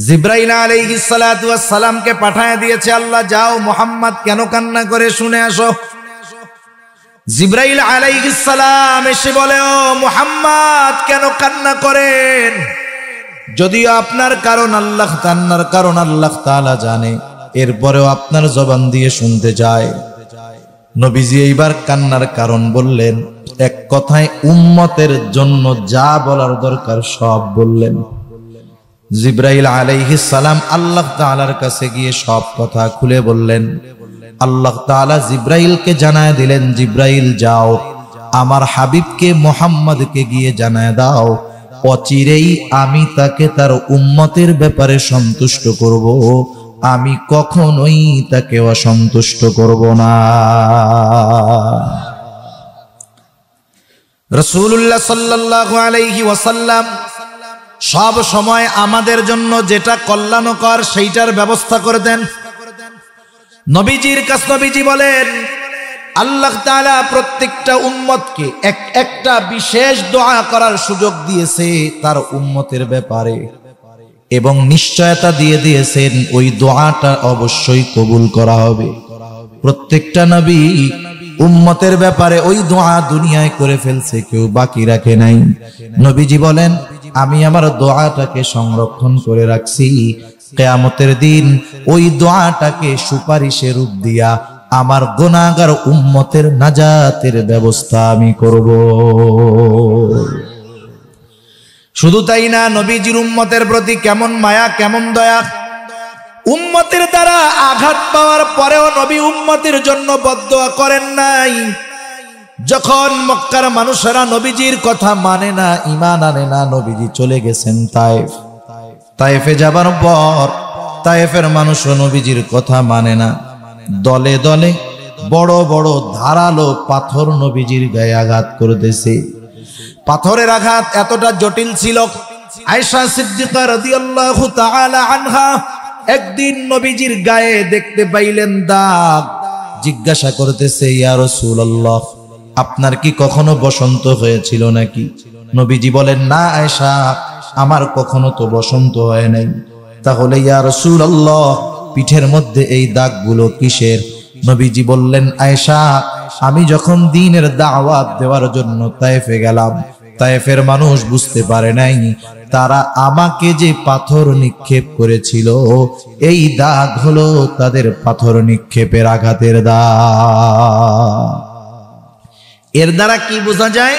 জিবরাইল আলাইহিস সালাতু ওয়াস সালামকে পাঠায় দিয়েছে আল্লাহ, যাও মুহাম্মদ কেন কান্না করে শুনে আসো। জিবরাইল আলাইহিস সালাম এসে বলে, ও মুহাম্মদ কেন কান্না করেন? যদিও আপনার কারণ আল্লাহ তাআলা জানে, এরপরেও আপনার জবান দিয়ে শুনতে চায়। নবীজি এইবার কান্নার কারণ বললেন, এক কথায় উম্মতের জন্য যা বলার দরকার সব বললেন। জিবরাইল আলাইহিস সালাম আল্লাহ তাআলার কাছে গিয়ে সব কথা খুলে বললেন। আল্লাহ তাআলা জিবরাইলকে জানায় দিলেন, জিবরাইল যাও আমার হাবিবকে মুহাম্মদকে গিয়ে জানায় দাও, অচিরেই আমি তাকে তার উম্মতের ব্যাপারে সন্তুষ্ট করব, আমি কখনোই তাকে অসন্তুষ্ট করব না। রাসূলুল্লাহ সাল্লাল্লাহু আলাইহি ওয়াসাল্লাম সব সময় আমাদের জন্য যেটা কল্যাণকর সেইটার ব্যবস্থা করে দেন। নবীজির কাছে নবীজি বলেন, আল্লাহ তাআলা প্রত্যেকটা উম্মতকে একটা বিশেষ দোয়া করার সুযোগ দিয়েছে তার উম্মতের ব্যাপারে, এবং নিশ্চয়তা দিয়ে দিয়েছেন ওই দোয়াটা অবশ্যই কবুল করা হবে। প্রত্যেকটা নবী উম্মতের ব্যাপারে ওই দোয়া দুনিয়ায় করে ফেলছে, কেউ বাকি রাখে নাই। নবীজি বলেন, আমি আমার দোয়াটাকে সংরক্ষণ করে রাখছি, কিয়ামতের দিন ওই দোয়াটাকে সুপারিশের রূপ দিয়া আমার গুনাহগার উম্মতের নাজাতের ব্যবস্থা আমি করব। শুধু তাই না, নবীজির উম্মতের প্রতি কেমন মায়া, কেমন দয়া। উম্মতের দ্বারা আঘাত পাওয়ার পরেও নবী উম্মতের জন্য বদদোয়া করেন নাই। যখন মক্কার মানুষেরা নবীজির কথা মানে না, ঈমান আনে না, নবীজি চলে গেছেন তায়েফ। তায়েফে যাবার পর তায়েফের মানুষও নবীজির কথা মানে না। দলে দলে বড় বড় ধারালো পাথর নবীজির গায়ে আঘাত করতেছে। পাথরের আঘাত এতটা জটিল ছিল, আয়েশা সিদ্দিকা রাদিয়াল্লাহু তাআলা আনহা একদিন নবীজির গায়ে দেখতে পাইলেন দাগ। জিজ্ঞাসা করতেছে, ইয়া রাসূলুল্লাহ, আপনার কি কখনো বসন্ত হয়েছিল নাকি? নবীজি বলেন, না আয়েশা, আমার কখনো তো বসন্ত হয় নাই। তাহলে ইয়া রাসূলুল্লাহ, পিঠের মধ্যে এই দাগগুলো কিসের? নবীজি বললেন, আয়েশা, আমি যখন দ্বীনের দাওয়াত দেওয়ার জন্য তায়েফে গেলাম, তায়েফের মানুষ বুঝতে পারে নাই তারা আমাকে যে পাথর নিক্ষেপ করেছিল এই দাগ হলো তাদের পাথর নিক্ষেপের আঘাতের দাগ। এর দ্বারা কি বোঝা যায়?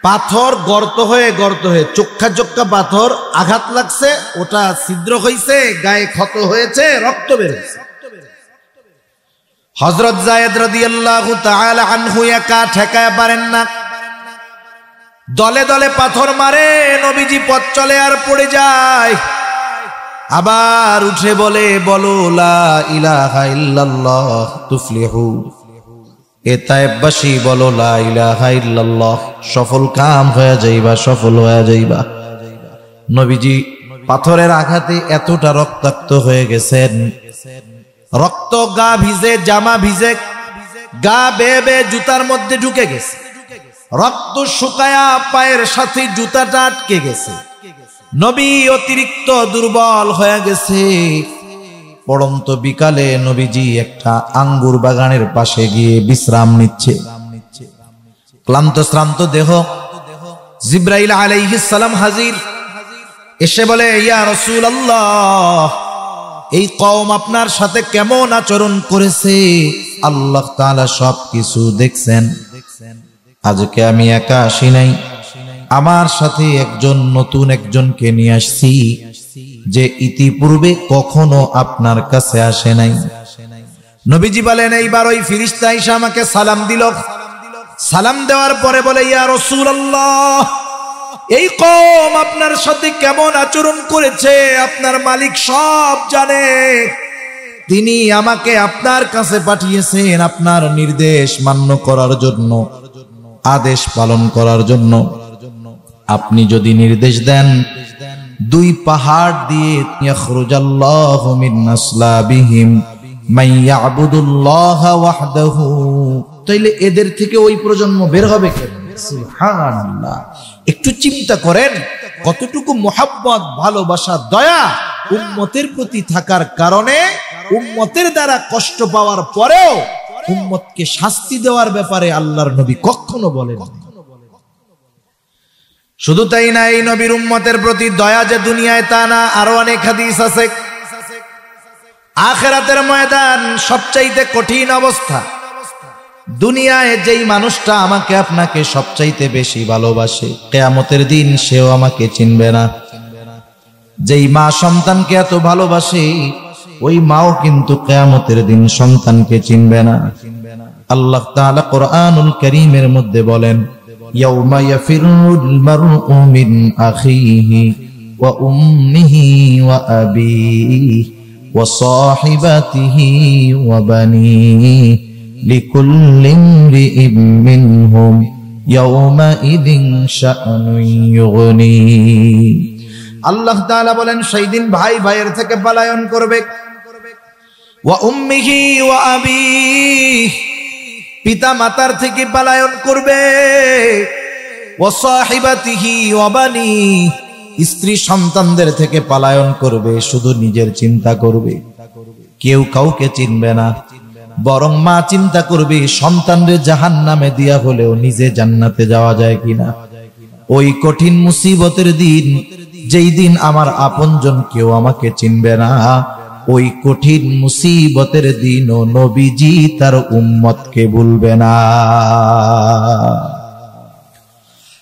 পাথর গর্ত হয়ে চোক্কা চোক্কা পাথর আঘাত লাগছে, ওটা ছিদ্র হয়েছে, গায়ে ক্ষত হয়েছে, রক্ত বেরোচ্ছে। হযরত যায়েদ রাদিয়াল্লাহু তাআলা আনহু একা ঠেকায় পারেন না, দলে দলে পাথর মারে, নবীজি পথ চলে আর পড়ে যায়। আবার উঠে বলে, বলো লা ইলাহা ইল্লাল্লাহ তুফলিহু। এ তায়েববাসী বলো লা ইলাহা ইল্লাল্লাহ, সফল কাম হয়ে যাইবা, সফল হয়ে যাইবা। নবীজি পাথরের আঘাতে এতটা রক্তাক্ত হয়ে গেছেন, রক্ত গা ভিজে, জামা ভিজে, গা বেয়ে বেয়ে জুতার মধ্যে ঢুকে গেছে, রক্ত শুকায়া পায়ের সাথে জুতাটা আটকে গেছে। নবী অতিরিক্ত দুর্বল হয়ে গেছে। পড়ন্ত বিকালে নবীজি একটা আঙ্গুর বাগানের পাশে গিয়ে বিশ্রাম নিচ্ছে। ক্লান্ত শ্রান্ত দেহ, জিবরাইল আলাইহিস সালাম হাজির। এসে বলে, ইয়া রাসূলুল্লাহ, এই কওম আপনার সাথে কেমন আচরণ করেছে? আল্লাহ তাআলা সবকিছু দেখছেন। আজকে আমি একা আসি নাই, আমার সাথে নতুন একজনকে নিয়ে আসছি, যে ইতিপূর্বে কখনো আপনার কাছে আসে নাই। নবীজি বলেন, এইবার ওই ফেরেশতা এসে আমাকে সালাম দিল। সালাম দেওয়ার পরে বলে, ইয়া রাসূলুল্লাহ, এই কওম আপনার সাথে কেমন আচরণ করেছে আপনার মালিক সব জানে। তিনি আমাকে আপনার কাছে পাঠিয়েছেন আপনার নির্দেশ মান্য করার জন্য, আদেশ পালন করার জন্য। আপনি যদি নির্দেশ দেন দুই পাহাড় দিয়ে ইয়াখরুজাল্লাহু মিন আসলাবিহিম মান ইয়াবুদুল্লাহা ওয়াহদাহু, তাইলে এদের থেকে ওই প্রজন্ম বের হবে কেন? সুবহানাল্লাহ। একটু চিন্তা করেন কতটুকু মোহাব্বত, ভালোবাসা, দয়া উম্মতের প্রতি থাকার কারণে উম্মতের দ্বারা কষ্ট পাওয়ার পরেও উম্মতকে শাস্তি দেওয়ার ব্যাপারে আল্লাহর নবী কখনো বলেন। শুধু তাই না, এই নবীর উম্মতের প্রতি দয়া যে দুনিয়ায় তা না, আরো অনেক হাদিস আছে। আখিরাতের ময়দান সবচাইতে কঠিন অবস্থা। দুনিয়ায় যেই মানুষটা আমাকে আপনাকে সবচাইতে বেশি ভালোবাসে, কিয়ামতের দিন সেও আমাকে চিনবে না। যেই মা সন্তানকে এত ভালোবাসে ওই মাও কিন্তু কিয়ামতের দিন সন্তানকে চিনবে না। আল্লাহ তাআলা কোরআনুল কারীমের মধ্যে বলেন, ইয়াউমা ইয়াফিরুল মারউ মিন আখিহি ওয়া উম্মিহি ওয়া আবিহি ওয়া সাহিবাতিহি ওয়া বানিহি লিকুল্লি ইমরিইম মিনহুম ইয়াউমাইযিন শাআনুন ইউগনি। আল্লাহ তাআলা বলেন সেই দিন ভাই ভাইয়ের থেকে পলায়ন করবে। ওয়া উম্মিহি ওয়া আবিহি, পিতা মাতার থেকে পলায়ন করবে। ওয়া সাহিবাতিহি ওয়া বানিহি, স্ত্রী সন্তানদের থেকে পলায়ন করবে, শুধু নিজের চিন্তা করবে, কেউ কাউকে চিনবে না। বরং মা চিন্তা করবে সন্তানদের জাহান্নামে দিয়া হলেও নিজে জান্নাতে যাওয়া যায় কিনা। ওই কঠিন মুসিবতের দিন, যেই দিন আমার আপনজন কেউ আমাকে চিনবে না, ওই কঠিন মুসিবতের দিনও নবীজি তার উম্মতকে ভুলবে না।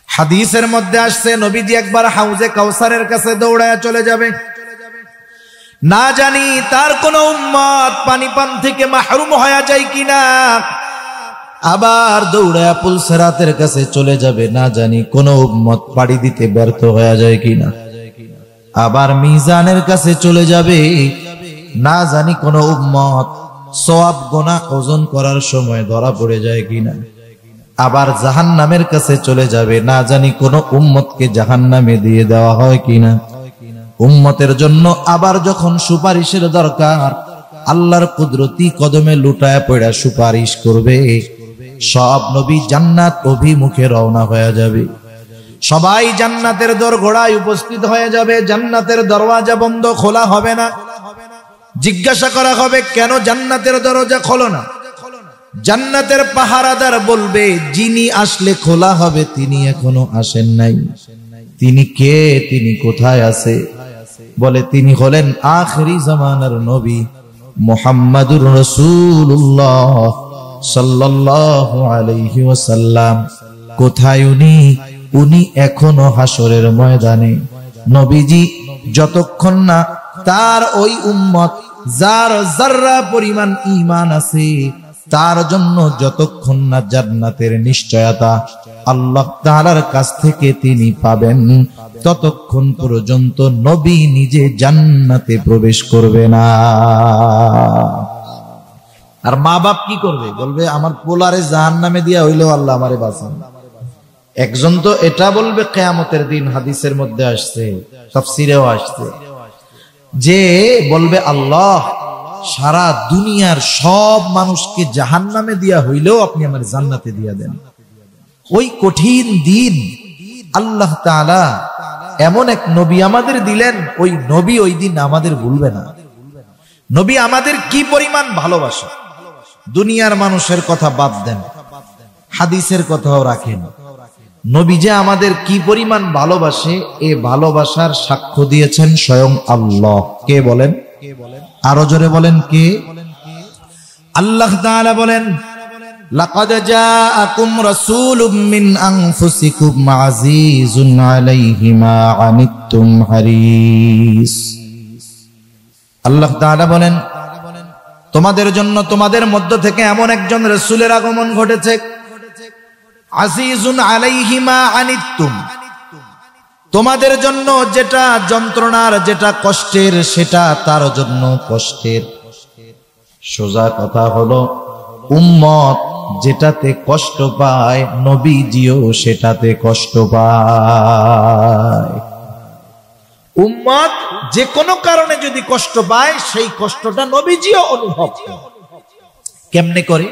হাদিসের মধ্যে আসছে নবীজি একবার হাউজে কাউসারের কাছে দৌড়ায় চলে যাবে, না জানি তার কোন উম্মত পানি পান থেকে মাহরুম হয়ে যায় কিনা। আবার দৌড়ায় পুলসিরাতের কাছে চলে যাবে, না জানি কোন উম্মত পাড়ি দিতে ব্যর্থ হয়ে যায় কিনা। আবার মিজানের কাছে চলে যাবে, না জানি কোন উম্মত সওয়াব গুনাহ ওজন করার সময় ধরা পড়ে যায় কিনা। আবার জাহান্নামের কাছে চলে যাবে, না জানি কোন উম্মতকে জাহান্নামে দিয়ে দেওয়া হয় কিনা। উম্মতের জন্য আবার যখন সুপারিশের দরকার, আল্লাহর কুদরতি কদমে লুটায় পড়া সুপারিশ করবে। সব নবী জান্নাত অভিমুখে রওনা হয়ে যাবে, সবাই জান্নাতের দোরগোড়ায় উপস্থিত হয়ে যাবে। জান্নাতের দরওয়াজা বন্ধ, খোলা হবে না। জিজ্ঞাসা করা হবে কেন জান্নাতের দরজা খোলো না? জান্নাতের পাহারাদার বলবে, যিনি আসলে খোলা হবে তিনি এখনো আসেন নাই। তিনি কে? তিনি কোথায় আছে? বলে তিনি হলেন আখিরি জামানার নবী মুহাম্মাদুর রাসূলুল্লাহ সাল্লাল্লাহু আলাইহি ওয়াসাল্লাম। কোথায় উনি? উনি এখনো হাসরের ময়দানে। নবীজি যতক্ষণ না তার ওই উম্মত যার যাররা পরিমাণ ঈমান আছে তার জন্য যতক্ষণ না জান্নাতের নিশ্চয়তা আল্লাহ তাআলার কাছ থেকে তিনি পাবেন, ততক্ষণ পর্যন্ত নবী নিজে জান্নাতে প্রবেশ করবে না। আর মা বাপ কি করবে? বলবে আমার পোলারে জাহান্নামে দিয়া হইলেও আল্লাহ আমারে বাঁচান। একজন তো এটা বলবে কিয়ামতের দিন, হাদিসের মধ্যে আসছে, তাফসীরেও আসছে, যে বলবে আল্লাহ সারা দুনিয়ার সব মানুষকে জাহান্নামে দিয়া হইলেও আপনি আমার জান্নাতে দিয়া দেন। ওই কঠিন দিন আল্লাহ তাআলা এমন এক নবী আমাদের দিলেন, ওই নবী ওই দিন আমাদের ভুলবে না। নবী আমাদের কি পরিমাণ ভালোবাসে, দুনিয়ার মানুষের কথা বাদ দেন, হাদিসের কথাও রাখেন। নবী যে আমাদের কি পরিমাণ ভালোবাসে, এ ভালোবাসার সাক্ষ্য দিয়েছেন স্বয়ং আল্লাহ। কে বলেন? আরো জোরে বলেন কে? আল্লাহ তাআলা বলেন, লাকাদ জাআকুম রাসূলুম মিন আনফুসিকুম আজিজুন আলাইহি মা আনিতুম হারিস। আল্লাহ তাআলা বলেন, তোমাদের জন্য তোমাদের মধ্য থেকে এমন একজন রাসূলের আগমন ঘটেছে, আজিজুন আলাইহি মা আনিতুম, তোমাদের জন্য যেটা যন্ত্রণার, যেটা কষ্টের, সেটা তার জন্য কষ্টের। সোজা কথা হলো উম্মত যেটাতে কষ্ট পায় নবীজিও সেটাতে কষ্ট পায়। উম্মত যে কোনো কারণে যদি কষ্ট পায় সেই কষ্টটা নবীজিও অনুভব করে। কেমনে করে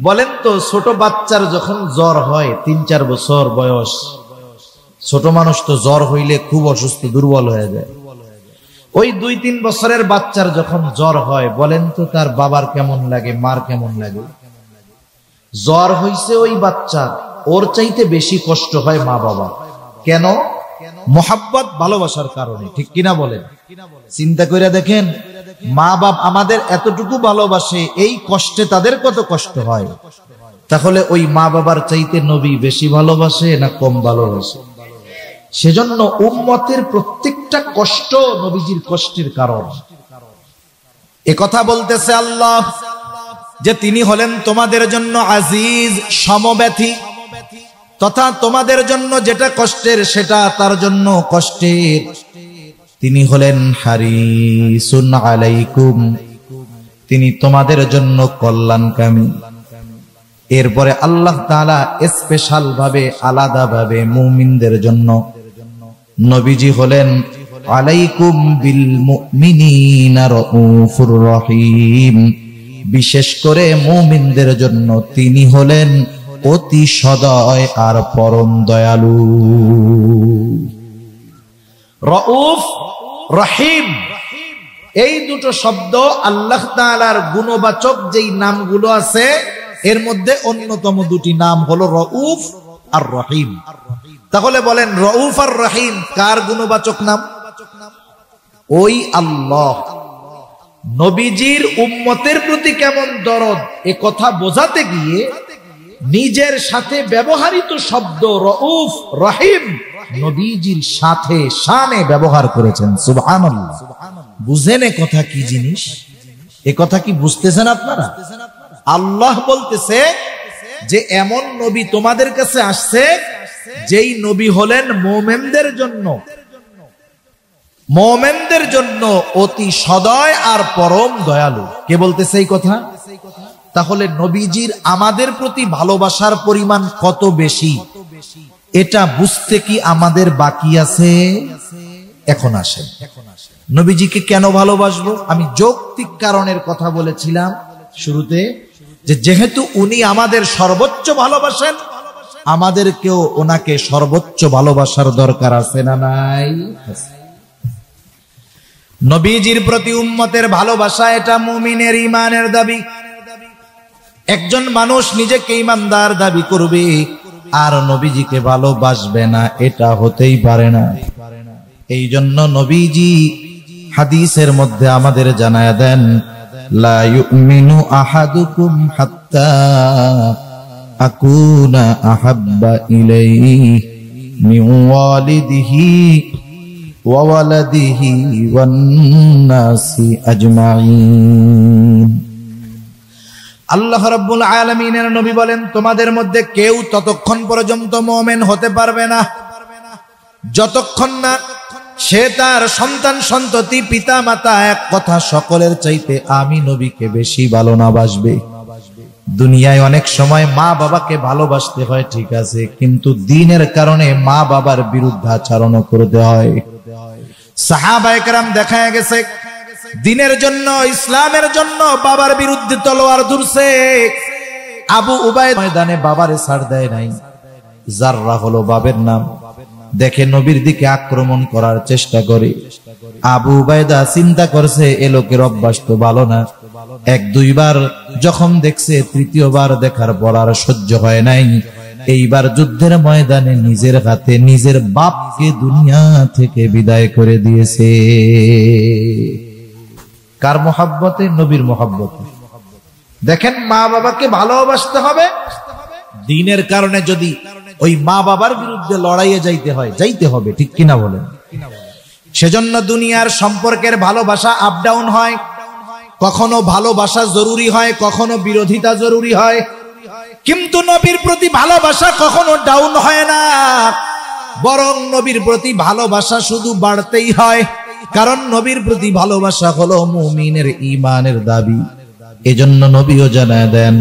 বলেন তো? ছোট বাচ্চার যখন জ্বর হয় 3-4 বছর বয়স, ছোট মানুষ তো জ্বর হইলে খুব অসুস্থ দুর্বল হয়ে যায়। ওই 2-3 বছরের বাচ্চার যখন জ্বর হয়, বলেন তো তার বাবার কেমন লাগে, মার কেমন লাগে? জ্বর হইছে ওই বাচ্চার, ওর চাইতে বেশি কষ্ট হয় মা বাবা। কেন? মোহাব্বত, ভালোবাসার কারণে। ঠিক কিনা বলেন? চিন্তা করে দেখেন, মা বাপ আমাদের এতটুকু ভালোবাসে, এই কষ্টে তাদের কত কষ্ট হয়। তাহলে ওই মা বাবার চাইতে নবী বেশি ভালোবাসে না কম ভালোবাসে? সেজন্য উম্মতের প্রত্যেকটা কষ্ট নবীজির কষ্টের কারণ। এ কথা বলতেছে আল্লাহ যে তিনি হলেন তোমাদের জন্য আজিজ, সমব্যথী, তথা তোমাদের জন্য যেটা কষ্টের সেটা তার জন্য কষ্টের। তিনি হলেন হারিসুন আলাইকুম, তিনি তোমাদের জন্য কল্যাণকামী। এরপরে আল্লাহ তাআলা স্পেশাল ভাবে, আলাদা ভাবে মুমিনদের জন্য নবীজি হলেন আলাইকুম বিল মুমিনিনা রাউফুর রহিম, বিশেষ করে মুমিনদের জন্য তিনি হলেন অতি সদয় আর পরম দয়ালু। রাউফ, রহিম, এই দুটো শব্দ আল্লাহ তাআলার গুণবাচক যেই নামগুলো আছে এর মধ্যে অন্যতম দুটি নাম হলো রাউফ আর রহিম। তাহলে বলেন, রাউফ আর রহিম কার গুণবাচক নাম? ওই আল্লাহ। নবীজির উম্মতের প্রতি কেমন দরদ, এ কথা বোঝাতে গিয়ে নিজের সাথে ব্যবহৃত শব্দ রাউফ, রহিম নবীজির সাথে শানে ব্যবহার করেছেন। সুবহানাল্লাহ। বুঝেন এ কথা কি জিনিস? এ কথা কি বুঝতেছেন আপনারা? আল্লাহ বলতেছে যে এমন নবী তোমাদের কাছে আসছে যেই নবী হলেন মুমিনদের জন্য, মুমিনদের জন্য অতি সদয় আর পরম দয়ালু। কে বলতেছে এই কথা? তাহলে নবীজির আমাদের প্রতি ভালোবাসার পরিমাণ কত বেশি এটা বুঝতে কি আমাদের বাকি আছে? এখন আসেন, নবীজিকে কেন ভালোবাসবো? আমি যৌক্তিক কারণের কথা বলেছিলাম শুরুতে, যে যেহেতু উনি আমাদের সর্বোচ্চ ভালোবাসেন, আমাদেরকেও ওনাকে সর্বোচ্চ ভালোবাসার দরকার আছে না নাই? নবীজির প্রতি উম্মতের ভালোবাসা এটা মুমিনের ঈমানের দাবি। একজন মানুষ নিজেকে ঈমানদার দাবি করবে আর নবীজিকে ভালোবাসবে না, এটা হতেই পারে না। এই জন্য নবীজি হাদিসের মধ্যে আমাদের জানায়া দেন, লা ইউমিনু আহাদুকুম হাত্তা আকুনা আহাব্বা ইলাইহি মিন ওয়ালিদিহি ওয়া ওয়ালাদিহি ওয়ান নাসি আজমাইন। আল্লাহ রাব্বুল আলামিনের নবী বলেন, তোমাদের মধ্যে কেউ ততক্ষণ পর্যন্ত মুমিন হতে পারবে না যতক্ষণ না সে তার সন্তান সন্ততি পিতা মাতা এক কথা সকলের চাইতে আমি নবীকে বেশি ভালো না বাসবে। দুনিয়ায় অনেক সময় মা বাবাকে ভালোবাসতে হয়, ঠিক আছে, কিন্তু দ্বীনের কারণে মা বাবার বিরুদ্ধাচরণ করতে হয়। সাহাবায়ে কেরাম দেখা গেছে দ্বীনের জন্য, ইসলামের জন্য বাবার বিরুদ্ধে তলোয়ার ধরছে। আবু উবাইদা ময়দানে বাবারে ছাড় দেয় নাই। জাররা হলো বাবার নাম, দেখে নবীর দিকে আক্রমণ করার চেষ্টা করে। আবু উবাইদা চিন্তা করছে এ লোকের অভ্যাস তো ভালো না। 1-2 বার যখন দেখছে, তৃতীয়বার দেখার পর আর সহ্য হয় নাই। এইবার যুদ্ধের ময়দানে নিজের হাতে নিজের বাপকে দুনিয়া থেকে বিদায় করে দিয়েছে। কার মহব্বতে? নবীর মহব্বতে। দেখেন, মা বাবাকে ভালোবাসতে হবে, দ্বীনের কারণে যদি ওই মা বাবার বিরুদ্ধে লড়াইয়ে যাইতে হয়, যাইতে হবে। ঠিক কিনা বলেন? সেজন্য দুনিয়ার সম্পর্কের ভালোবাসা আপ ডাউন হয়, কখনো ভালোবাসা জরুরি হয়, কখনো বিরোধিতা জরুরি হয়, কিন্তু নবীর প্রতি ভালোবাসা কখনো ডাউন হয় না, বরং নবীর প্রতি ভালোবাসা শুধু বাড়তেই হয়। কারণ নবীর প্রতি ভালোবাসা হলো মুমিনের ঈমানের দাবি। এজন্য নবীও জানায় দেন,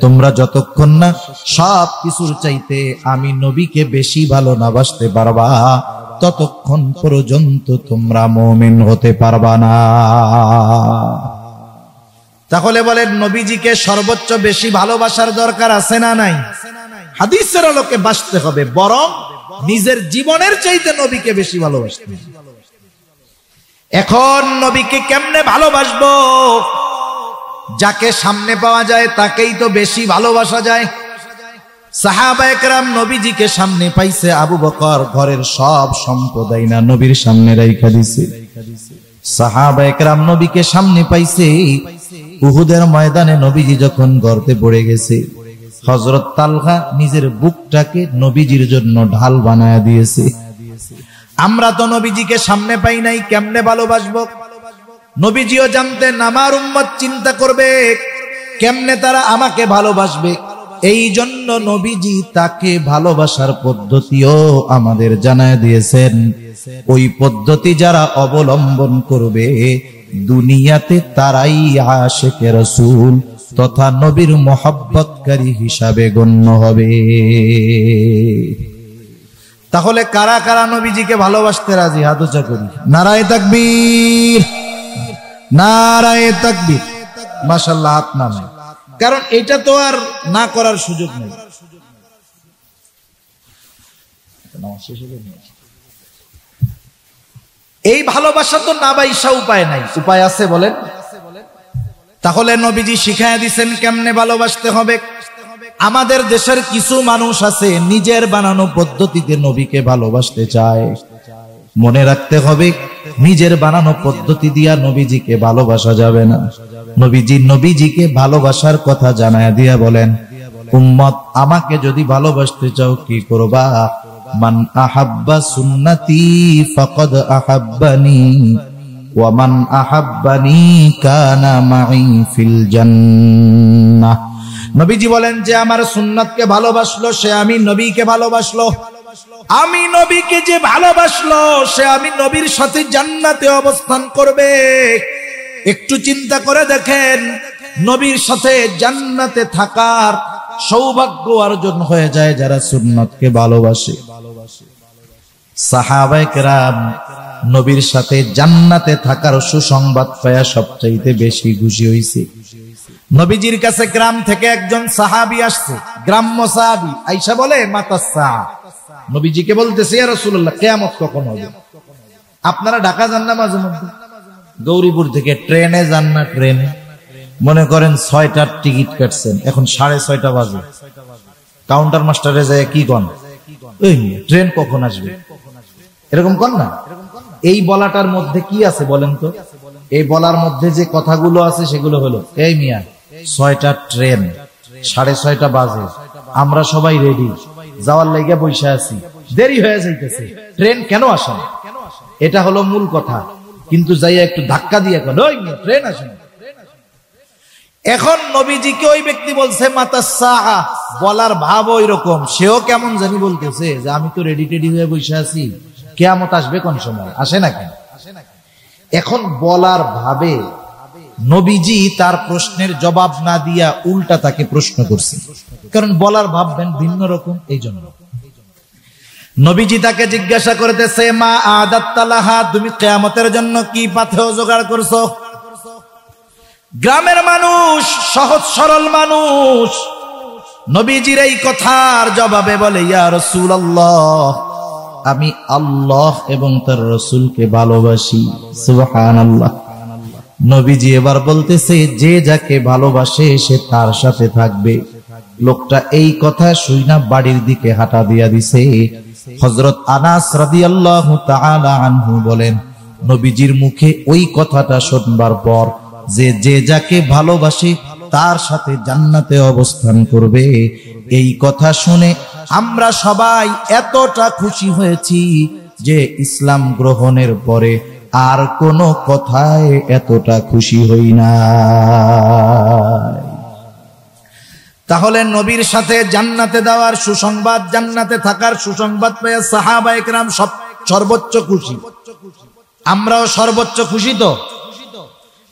তোমরা যতক্ষণ না সব কিছুর চাইতে আমি নবীকে বেশি ভালো না বাসতে পারবা, ততক্ষণ পর্যন্ত তোমরা মুমিন হতে পারবা না। তাহলে বলেন, নবীজিকে সর্বোচ্চ বেশি ভালোবাসার দরকার আছে না নাই? হাদিসের আলোকে বাসতে হবে, বরং নিজের জীবনের চাইতে নবীকে বেশি ভালোবাসতে হবে। এখন নবীকে কেমনে ভালোবাসবো? যাকে সামনে পাওয়া যায় তাকেই তো বেশি ভালোবাসা যায়। সাহাবায়ে কেরাম নবীজিকে সামনে পাইছে, আবু বকর ঘরের সব সম্পদ আইনা নবীর সামনে রাইখা দিছে। সাহাবায়ে কেরাম নবীকে সামনে পাইছে, উহুদের ময়দানে নবীজি যখন গর্তে পড়ে গেছে, হযরত তালহা নিজের বুকটাকে নবীজির জন্য ঢাল বানায়া দিয়েছে। আমরা তো নবীজিকে সামনে পাই নাই, কেমনে ভালোবাসবো? নবীজিও জানতেন আমার উম্মত চিন্তা করবে কেমনে তারা আমাকে ভালোবাসবে, এই জন্য নবীজি তাকে ভালোবাসার পদ্ধতিও আমাদের জানায় দিয়েছেন। ওই পদ্ধতি যারা অবলম্বন করবে দুনিয়াতে তারাই আশিকে রাসূল তথা নবীর মহব্বতকারী হিসাবে গণ্য হবে। তাহলে কারা কারা নবীজিকে ভালোবাসতে রাজি? হাত উঁচা করি। নারায়ে তাকবীর, নারায়ে তাকবীর। মাশাআল্লাহ, হাত নামে, কারণ এটা তো আর না করার সুযোগ নেই। এই ভালোবাসা তো না বাইসা উপায় নাই। উপায় আছে বলেন? তাহলে নবীজি শিখায়া দিয়েছেন কেমনে ভালোবাসতে হবে। আমাদের দেশের কিছু মানুষ আছে নিজের বানানো পদ্ধতিতে নবীকে ভালোবাসতে চায়। মনে রাখতে হবে, নিজের বানানো পদ্ধতি দিয়া নবীজিকে ভালোবাসা যাবে না। নবীজিকে ভালোবাসার কথা জানায়া দিয়া বলেন, উম্মত আমাকে যদি ভালোবাসতে চাও কি করবা? মান আহাব্বা সুন্নতি ফাকাদ আহাব্বানি ওয়া মান আহাব্বানি কানা মাই ফিল জান্নাহ। নবীজি বলেন, যে আমার সুন্নাতকে ভালোবাসলো সে আমি নবীকে ভালোবাসলো, আমি নবীকে যে ভালোবাসলো সে আমি নবীর সাথে জান্নাতে অবস্থান করবে। একটু চিন্তা করে দেখেন, নবীর সাথে জান্নাতে থাকার সৌভাগ্য অর্জন হয়ে যায় যারা সুন্নতকে ভালোবাসে। সাহাবায়ে কেরাম নবীর সাথে জান্নাতে থাকার সুসংবাদ পায়া সবচাইতে বেশি খুশি হইছে। নবীজির কাছে গ্রাম থেকে একজন সাহাবী আসছে, গ্রাম্য সাহাবী, আয়েশা বলে মাতাসা, নবীজিকে বলতেছে, ইয়া রাসূলুল্লাহ কিয়ামত কখন হবে? আপনারা ঢাকা যান না মাঝে মধ্যে, গৌরীপুর থেকে ট্রেনে যান না? ট্রেনে মনে করেন 6টার টিকিট কাটছেন, এখন 6:30 বাজে, কাউন্টার মাস্টারে যায় কি কন, এই ট্রেন কখন আসবে, এরকম কন না? এই বলাটার মধ্যে কি আছে বলেন তো? এই বলার মধ্যে যে কথাগুলো আছে সেগুলো হলো, এই মিয়া 6টার ট্রেন, 6:30 বাজে, আমরা সবাই রেডি, যাওয়ার লাইগা বইসা আছি, দেরি হয়ে যাইতেছে, ট্রেন কেন আসে না? এটা হলো মূল কথা। কিন্তু যাইয়া একটু ধাক্কা দিয়ে কন, ওই মিয়া ট্রেন আসে না। এখন নবীজিকে ওই ব্যক্তি বলছে মাতাসা, বলার ভাব ওই রকম, সেও কেমন জানি বলতেছে যে আমি তো রেডি টেডি হয়ে বসে আছি, কিয়ামত আসবে কোন সময়, আসে না কেন? এখন বলার ভাবে নবীজি তার প্রশ্নের জবাব না দিয়া উল্টা তাকে প্রশ্ন করছে, কারণ বলার ভাববেন ভিন্ন রকম। এই জন্য নবীজি তাকে জিজ্ঞাসা করতেছে, মা আদাত্তালাহা, তুমি কিয়ামতের জন্য কি পাথেয় জোগাড় করছো? গ্রামের মানুষ, সহজ সরল মানুষ, নবীজির এই কথার জবাবে বলে, ইয়া রাসূলুল্লাহ, আমি আল্লাহ এবং তার রাসূলকে ভালোবাসি। সুবহানাল্লাহ। নবীজি এবার বলতেছে, যে যাকে ভালোবাসে সে তার সাথে থাকবে। লোকটা এই কথা শুইনা বাড়ির দিকে হাঁটা দিয়া দিছে। হযরত আনাস রাদিয়াল্লাহু তাআলা আনহু বলেন, নবীজির মুখে ওই কথাটা শুনবার পর যে যাকে ভালোবাসে তার সাথে জান্নাতে অবস্থান করবে, এই কথা শুনে আমরা সবাই এতটা খুশি হয়েছি যে ইসলাম গ্রহণের পরে আর কোনো কথায় এতটা খুশি হই না। তাহলে নবীর সাথে জান্নাতে দেওয়ার সুসংবাদ, জান্নাতে থাকার সুসংবাদ পেয়ে সাহাবায়ে কেরাম সর্বোচ্চ খুশি। আমরাও সর্বোচ্চ খুশি তো?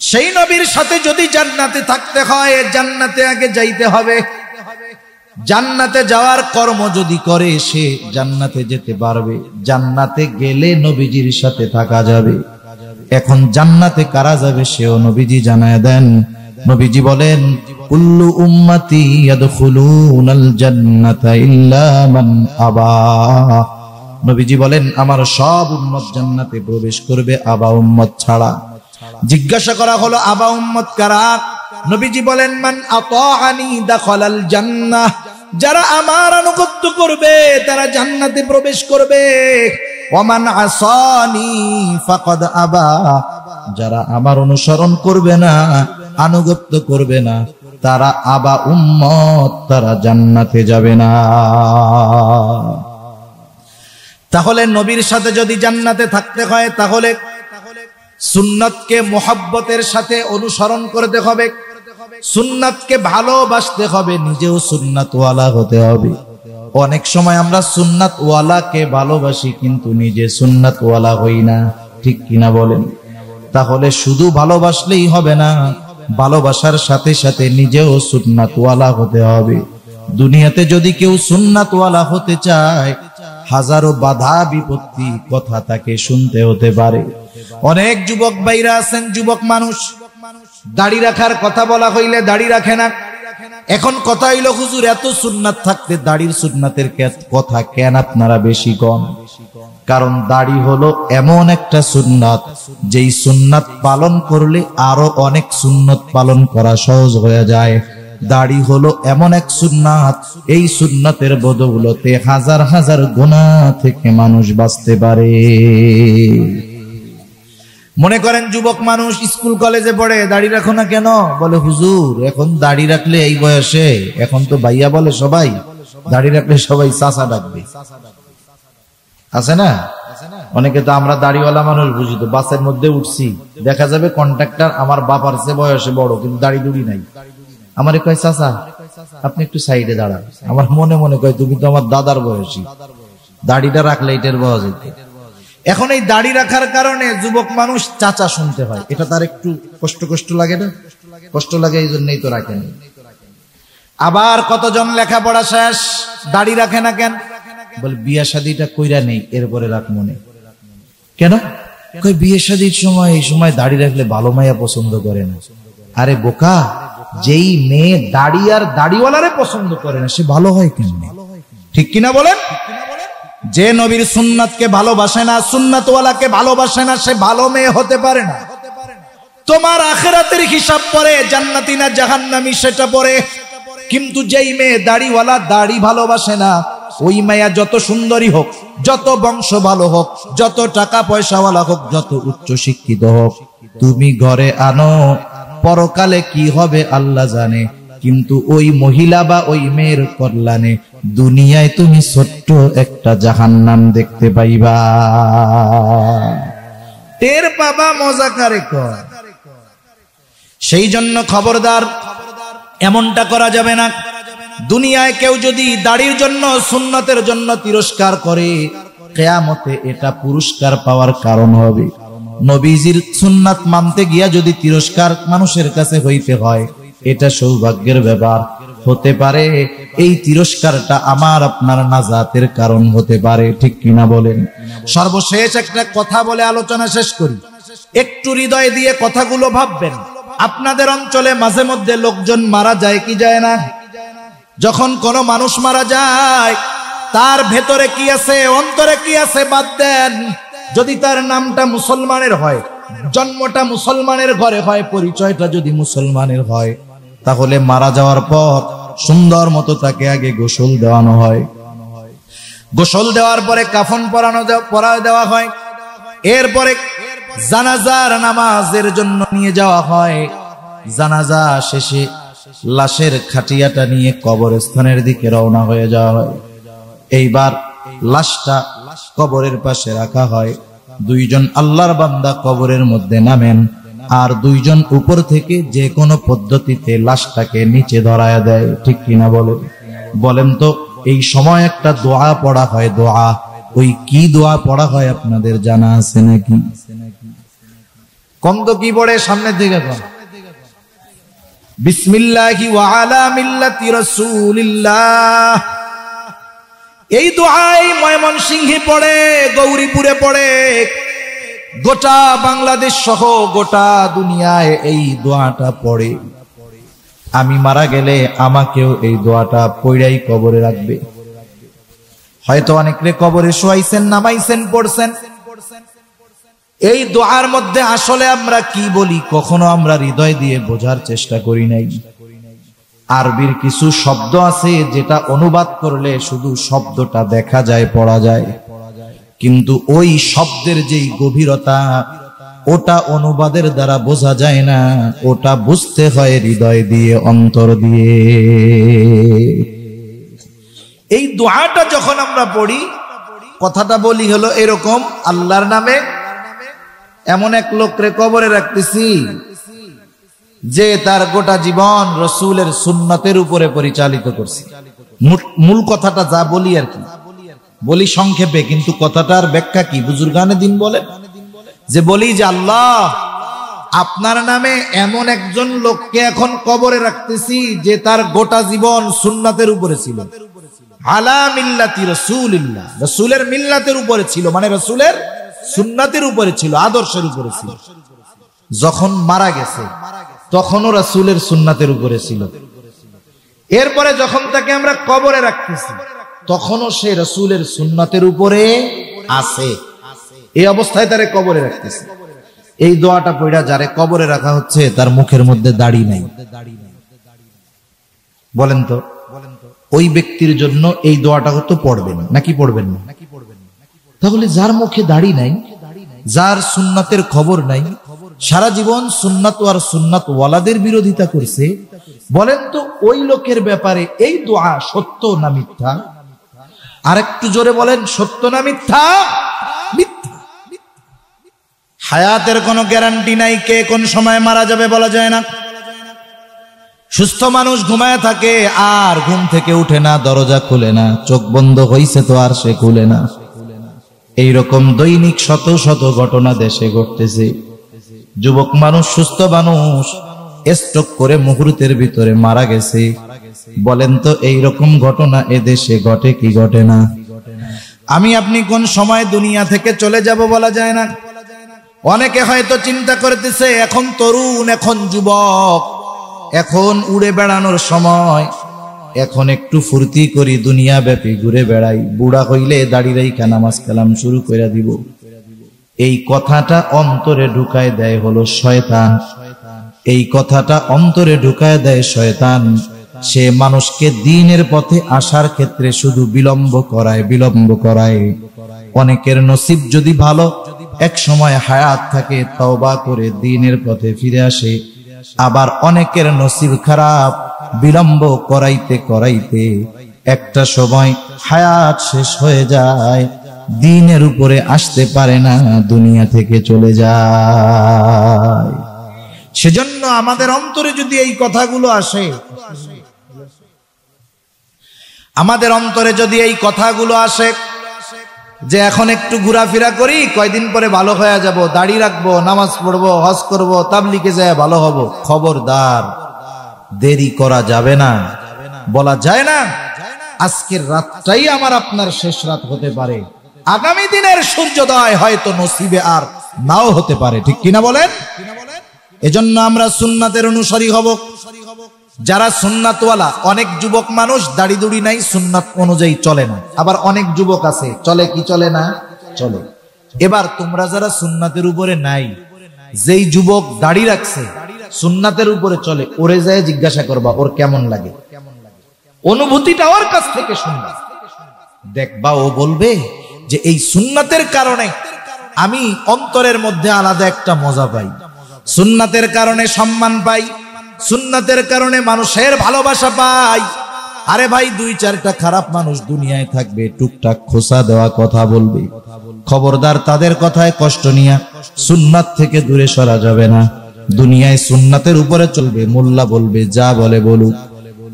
সেই নবীর সাথে যদি জান্নাতে থাকতে হয় জান্নাতে আগে যাইতে হবে। জান্নাতে যাওয়ার কর্ম যদি করে সে জান্নাতে যেতে পারবে। জান্নাতে গেলে নবীজির সাথে থাকা যাবে। এখন জান্নাতে কারা যাবে সেও নবীজি জানায় দেন। নবীজি বলেন কুল্লু উম্মতি ইয়াদখুলুনাল জান্নাতা ইল্লা মান আবা। নবীজি বলেন আমার সব উম্মত জান্নাতে প্রবেশ করবে আবা উম্মত ছাড়া। জিজ্ঞাসা করা হলো আবা উম্মত কারা? নবীজি বলেন মান আতাআনি দাখালাল জান্নাহ। যারা আমার আনুগত্য করবে তারা জান্নাতে প্রবেশ করবে। ওয়া মান আসানি ফাকাদ আবা। যারা আমার অনুসরণ করবে না, আনুগত্য করবে না, তারা আবা উম্মত, তারা জান্নাতে যাবে না। তাহলে নবীর সাথে যদি জান্নাতে থাকতে হয় তাহলে সুন্নাতকে মোহাব্বতের সাথে অনুসরণ করতে হবে, সুন্নাতকে ভালোবাসতে হবে, নিজেও সুন্নাতওয়ালা হতে হবে। অনেক সময় আমরা সুন্নাতওয়ালাকে ভালোবাসি কিন্তু নিজে সুন্নাতওয়ালা হই না, ঠিক কিনা বলেন? তাহলে শুধু ভালোবাসলেই হবে না, ভালোবাসার সাথে সাথে নিজেও সুন্নাতওয়ালা হতে হবে। দুনিয়াতে যদি কেউ সুন্নাতওয়ালা হতে চায় হাজারো বাধা বিপত্তি কথা তাকে শুনতে হতে পারে। অনেক যুবক ভাইরা আছেন, যুবক মানুষ, দাড়ি রাখার কথা বলা হইলে দাড়ি রাখে না। এখন কথা হইল হুজুর এত সুন্নাত থাকতে দাড়ির সুন্নাতের কথা কেন আপনারা বেশি কম? কারণ দাড়ি হলো এমন একটা সুন্নাত যেই সুন্নাত পালন করলে আরো অনেক সুন্নাত পালন করা সহজ হয়ে যায়। দাড়ি হলো এমন এক সুন্নাত, এই সুন্নাতের বদৌলতে হাজার হাজার গুনাহ থেকে মানুষ বাঁচতে পারে। মনে করেন যুবক মানুষ স্কুল কলেজে পড়ে, দাড়ি রাখো না কেন? বলে হুজুর এখন দাড়ি রাখলে এই বয়সে, এখন তো ভাইয়া বলে সবাই, দাড়ি রাখলে সবাই চাচা ডাকবে। আছে না অনেকে? তো আমরা দাড়িওয়ালা মানুষ বুঝি তো, বাসের মধ্যে উঠছি, দেখা যাবে কন্ট্রাক্টর আমার বাবার চেয়ে বয়সে বড় কিন্তু দাড়ি দুড়ি নাই। আমারে কয় চাচা আপনি একটু সাইডে দাঁড়ান। আমার মনে মনে কয় তুমি তো আমার দাদার বয়সী, দাড়িটা রাখলে এটার বয়স হইত। এখন এই দাড়ি রাখার কারণে যুবক মানুষ চাচা শুনতে হয়, এটা তার একটু কষ্ট লাগে না? কষ্ট লাগে, এই জন্যই তো রাখেন। আবার কতজন লেখাপড়া শেষ দাড়ি রাখে না কেন? বলে বিয়ে শাদীটা কইরা নেই এরপরে রাখ মনে। কেন? কই বিয়ে শাদীর সময় এই সময় দাড়ি রাখলে ভালো মাইয়া পছন্দ করে না। আরে বোকা, যেই মেয়ে দাড়ি আর দাড়িওয়ালারে পছন্দ করে না সে ভালো হয় কেমনে? ঠিক কিনা বলেন? যে নবীর সুন্নাতকে ভালোবাসে না, সুন্নাতওয়ালাকে ভালোবাসে না, সে ভালো মেয়ে হতে পারে না। তোমার আখিরাতের হিসাব পরে জান্নাতি না জাহান্নামী সেটা পরে। কিন্তু যেই মেয়ে দাড়িওয়ালা দাড়ি ভালোবাসে না, ওই মেয়া যত সুন্দরী হোক, যত বংশ ভালো হোক, যত টাকা পয়সাওয়ালা হোক, যত উচ্চ শিক্ষিত হোক, তুমি ঘরে আনো, পরকালে কি হবে আল্লাহ জানে। কিন্তু ওই মহিলা বা ওই মেয়ের কল্যাণে দুনিয়ায় তুমি ছোট্ট একটা জাহান্নাম দেখতে পাইবা। টের পাবা, মজা করে কর। সেই জন্য খবরদার, এমনটা করা যাবে না। দুনিয়ায় কেউ যদি দাড়ির জন্য, সুন্নতের জন্য তিরস্কার করে, কিয়ামতে এটা পুরস্কার পাওয়ার কারণ হবে। নবীজির সুন্নাত মানতে গিয়া যদি তিরস্কার মানুষের কাছে হইতে হয়, এটা সৌভাগ্যের ব্যাপার হতে পারে। এই তিরস্কারটা আমার আপনার নাজাতের কারণ হতে পারে, ঠিক কিনা বলেন? সর্বশেষ একটা কথা বলে আলোচনা শেষ করি। একটু হৃদয় দিয়ে কথাগুলো ভাববেন। আপনাদের অঞ্চলে মাঝে মধ্যে লোকজন মারা যায় কি যায় না? যখন কোনো মানুষ মারা যায় তার ভেতরে কি আছে, অন্তরে কি আছে বাদ দেন। যদি তার নামটা মুসলমানের হয়, জন্মটা মুসলমানের ঘরে হয়, পরিচয়টা যদি মুসলমানের হয়, তাহলে মারা যাওয়ার পর সুন্দর মতো তাকে আগে গোসল দেওয়ানো হয়। গোসল দেওয়ার পরে কাফন পরায় দেওয়া হয়। এরপরে জানাজার নামাজের জন্য নিয়ে যাওয়া হয়। জানাজা শেষে লাশের খাটিয়াটা নিয়ে কবরস্থানের দিকে রওনা হয়ে যাওয়া হয়। এইবার লাশটা কবরের পাশে রাখা হয়। দুইজন আল্লাহর বান্দা কবরের মধ্যে নামেন, আর দুইজন উপর থেকে যে কোনো পদ্ধতিতে লাশটাকে নিচে ধরায়া দেয়, ঠিক কিনা বলেন? বলেন তো এই সময় একটা দোয়া পড়া হয়, দোয়া। ওই কি দোয়া পড়া হয় আপনাদের জানা আছে নাকি? কম তো কি পড়ে সামনের দিকে কোন বিসমিল্লাহি ওয়া আলা মিল্লাতি রাসূলিল্লাহ। এই দোয়াই ময়মনসিংহে পড়ে, গৌরীপুরে পড়ে, গোটা বাংলাদেশ সহ গোটা দুনিয়ায় এই দোয়াটা পড়ে। আমি মারা গেলে আমাকেও এই দোয়াটা পড়াই কবরে রাখবে। হয়তো অনেকে কবরে শোয়াইছেন, নামাইছেন, পড়ছেন। এই দোয়ার মধ্যে আসলে আমরা কি বলি কখনো আমরা হৃদয় দিয়ে বোঝার চেষ্টা করি নাই। আরবির কিছু শব্দ আছে যেটা অনুবাদ করলে শুধু শব্দটা দেখা যায়, পড়া যায়, কিন্তু ওই শব্দের যেই গভীরতা ওটা অনুবাদের দ্বারা বোঝা যায় না, ওটা বুঝতে হয় হৃদয় দিয়ে, অন্তর দিয়ে। এই দোয়াটা যখন আমরা পড়ি, কথাটা বলি হলো এরকম, আল্লাহর নামে এমন এক লোকরে কবরে রাখতেছি যে তার গোটা জীবন রসূলের সুন্নতের উপরে পরিচালিত করছে। মূল কথাটা যা বলি আর কি বলি সংক্ষেপে, কিন্তু কথাটার ব্যাখ্যা কি বুজুর্গানে দিন বলে যে বলি যে আল্লাহ আপনার নামে এমন একজন লোককে এখন কবরে রাখতেছি যে তার গোটা জীবন সুন্নতের উপরে ছিল, আলা মিল্লাতি রাসূলিল্লাহ, রাসূলের মিল্লাতের উপরে ছিল, মানে রাসূলের সুন্নতের উপরে ছিল, আদর্শের উপরে ছিল। যখন মারা গেছে তখনও রাসূলের সুন্নতের উপরে ছিল। এরপরে যখন তাকে আমরা কবরে রাখতেছি তখনও সে রাসূলের সুন্নতের উপরে আছে। এই অবস্থায় তারে কবরে রাখতেছি। এই দোয়াটা পড়া যারে কবরে রাখা হচ্ছে তার মুখের মধ্যে দাড়ি নাই, বলেন তো ওই ব্যক্তির জন্য এই দোয়াটা তো পড়বেন নাকি পড়বেন না? তাহলে যার মুখে দাড়ি নাই, যার সুন্নাতের খবর নাই, সারা জীবন সুন্নাত আর সুন্নাত ওয়ালাদের বিরোধিতা করছে, বলেন তো ওই লোকের ব্যাপারে এই দোয়া সত্য না মিথ্যা? আরেকটু জোরে বলেন, সত্য না মিথ্যা? মিথ্যা। হায়াতের কোনো গ্যারান্টি নাই, কে কোন সময় মারা যাবে বলা যায় না। সুস্থ মানুষ ঘুমায় থাকে আর ঘুম থেকে উঠে না, দরজা খুলে না, চোখ বন্ধ হইছে তো আর সে খুলে না। এইরকম দৈনিক শত শত ঘটনা দেশে ঘটতেছে। যুবক মানুষ, সুস্থ মানুষ স্ট্রোক করে মুহূর্তের ভিতরে মারা গেছে। বলেন তো এইরকম ঘটনা এদেশে ঘটে কি ঘটে না? আমি আপনি কোন সময় দুনিয়া থেকে চলে যাব বলা যায় না। অনেকে হয়তো চিন্তা করতেছে এখন তরুণ, এখন যুবক, এখন উড়ে বেড়ানোর সময়, এখন একটু ফুর্তি করি, দুনিয়া ব্যাপী ঘুরে বেড়াই, বুড়া হইলে দাড়ি রাইখা নামাজ কালাম শুরু করে দিব। এই কথাটা অন্তরে ঢুকায় দেয় হলো শয়তান। এই কথাটা অন্তরে ঢুকায় দেয় শয়তান। সে মানুষকে দ্বীনের পথে আসার ক্ষেত্রে শুধু বিলম্ব করায়। অনেকের নসিব যদি ভালো, এক সময় হায়াত থাকে, তওবা করে দ্বীনের পথে ফিরে আসে। আবার অনেকের নসিব খারাপ, বিলম্ব করাইতে একটা সময় হায়াত শেষ হয়ে যায়, দ্বীনের উপরে আসতে পারে না, দুনিয়া থেকে চলে যায়। সেজন্য আমাদের অন্তরে যদি এই কথাগুলো আসে, আমাদের অন্তরে যদি এই কথাগুলো আসে যে এখন একটু ঘোরাফেরা করি, কয়দিন পরে ভালো হয়ে যাব, দাড়ি রাখবো, নামাজ পড়বো, হজ করব, তাবলিগে যায় ভালো হব, খবরদার, দেরি করা যাবে না। বলা যায় না আজকের রাতটাই আমার আপনার শেষ রাত হতে পারে, আগামী দিনের সূর্যোদয় হয়তো নসিবে আর নাও হতে পারে, ঠিক কিনা বলেন? এজন্য আমরা সুন্নাতের অনুসারী হব। যারা সুন্নাতওয়ালা, অনেক যুবক মানুষ দাড়ি দুড়ি নাই, সুন্নাত অনুযায়ী চলে না। আবার অনেক যুবক আছে চলে কি চলে না? চলে। এবার তোমরা যারা সুন্নাতের উপরে নাই, যেই যুবক দাড়ি রাখছে, সুন্নাতের উপরে চলে, ওরে যায় জিজ্ঞাসা করবা ওর কেমন লাগে, অনুভূতিটা ওর কাছ থেকে শুনবা, দেখবা ও বলবে যে এই সুন্নাতের কারণে আমি অন্তরের মধ্যে আলাদা একটা মজা পাই, সুন্নাতের কারণে সম্মান পাই, সুন্নাতের কারণে মানুষের ভালোবাসা পাই। আরে ভাই, দুই চারটা খারাপ মানুষ দুনিয়ায় থাকবে, টুকটাক খোসা দেওয়া কথা বলবে, খবরদার তাদের কথায় কষ্ট নিয়া সুন্নাত থেকে দূরে সরা যাবে না। দুনিয়ায় সুন্নাতের উপরে চলবে, মোল্লা বলবে যা বলে বলুক,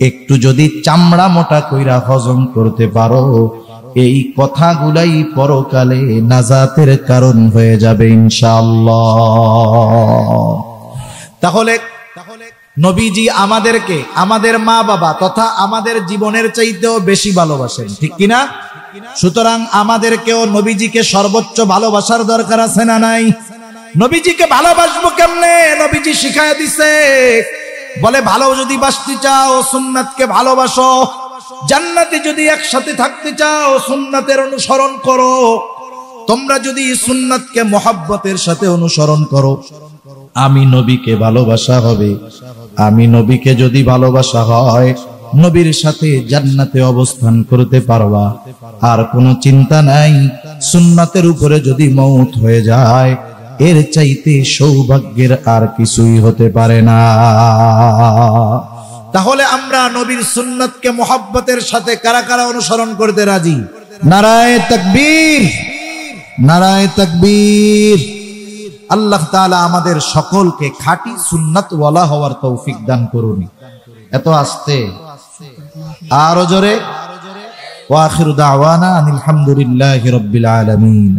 একটু যদি চামড়া মোটা কইরা হজম করতে পারো, এই কথাগুলাই পরকালে নাজাতের কারণ হয়ে যাবে ইনশাআল্লাহ। তাহলে নবীজি আমাদেরকে আমাদের মা বাবা তথা আমাদের জীবনের চাইতেও বেশি ভালোবাসেন, ঠিক কিনা? সুতরাং আমাদেরকেও নবীজিকে সর্বোচ্চ ভালোবাসার দরকার আছে না নাই? নবীজিকে ভালোবাসবো কেমনে? নবীজি শিখায় দিছে, বলে ভালো যদি বাসতে চাও সুন্নাতকে ভালোবাসো, জান্নাতে যদি একসাথে থাকতে চাও সুন্নাতের অনুসরণ করো। তোমরা যদি সুন্নাতকে মোহাব্বতের সাথে অনুসরণ করো, আমি নবীকে ভালোবাসা হবে। আমি নবীকে যদি ভালোবাসা হয়, নবীর সাথে জান্নাতে অবস্থান করতে পারবা। আর কোনো চিন্তা নাই, সুন্নাতের উপরে যদি মওত হয়ে যায় এর চাইতে সৌভাগ্যের আর কিছুই হতে পারে না। তাহলে আমরা নবীর সুন্নাতকে মোহাব্বতের সাথে কারা কারা অনুসরণ করতে রাজি? নারায়ে তাকবীর, নারায়ে তাকবীর। আল্লাহ তাআলা আমাদের সকলকে খাঁটি সুন্নাতওয়ালা হওয়ার তৌফিক দান করুন। এত আস্তে, আরো জোরে। ওয়া আখিরু দাওয়ানা আনিল হামদুলিল্লাহি রাব্বিল আলামিন।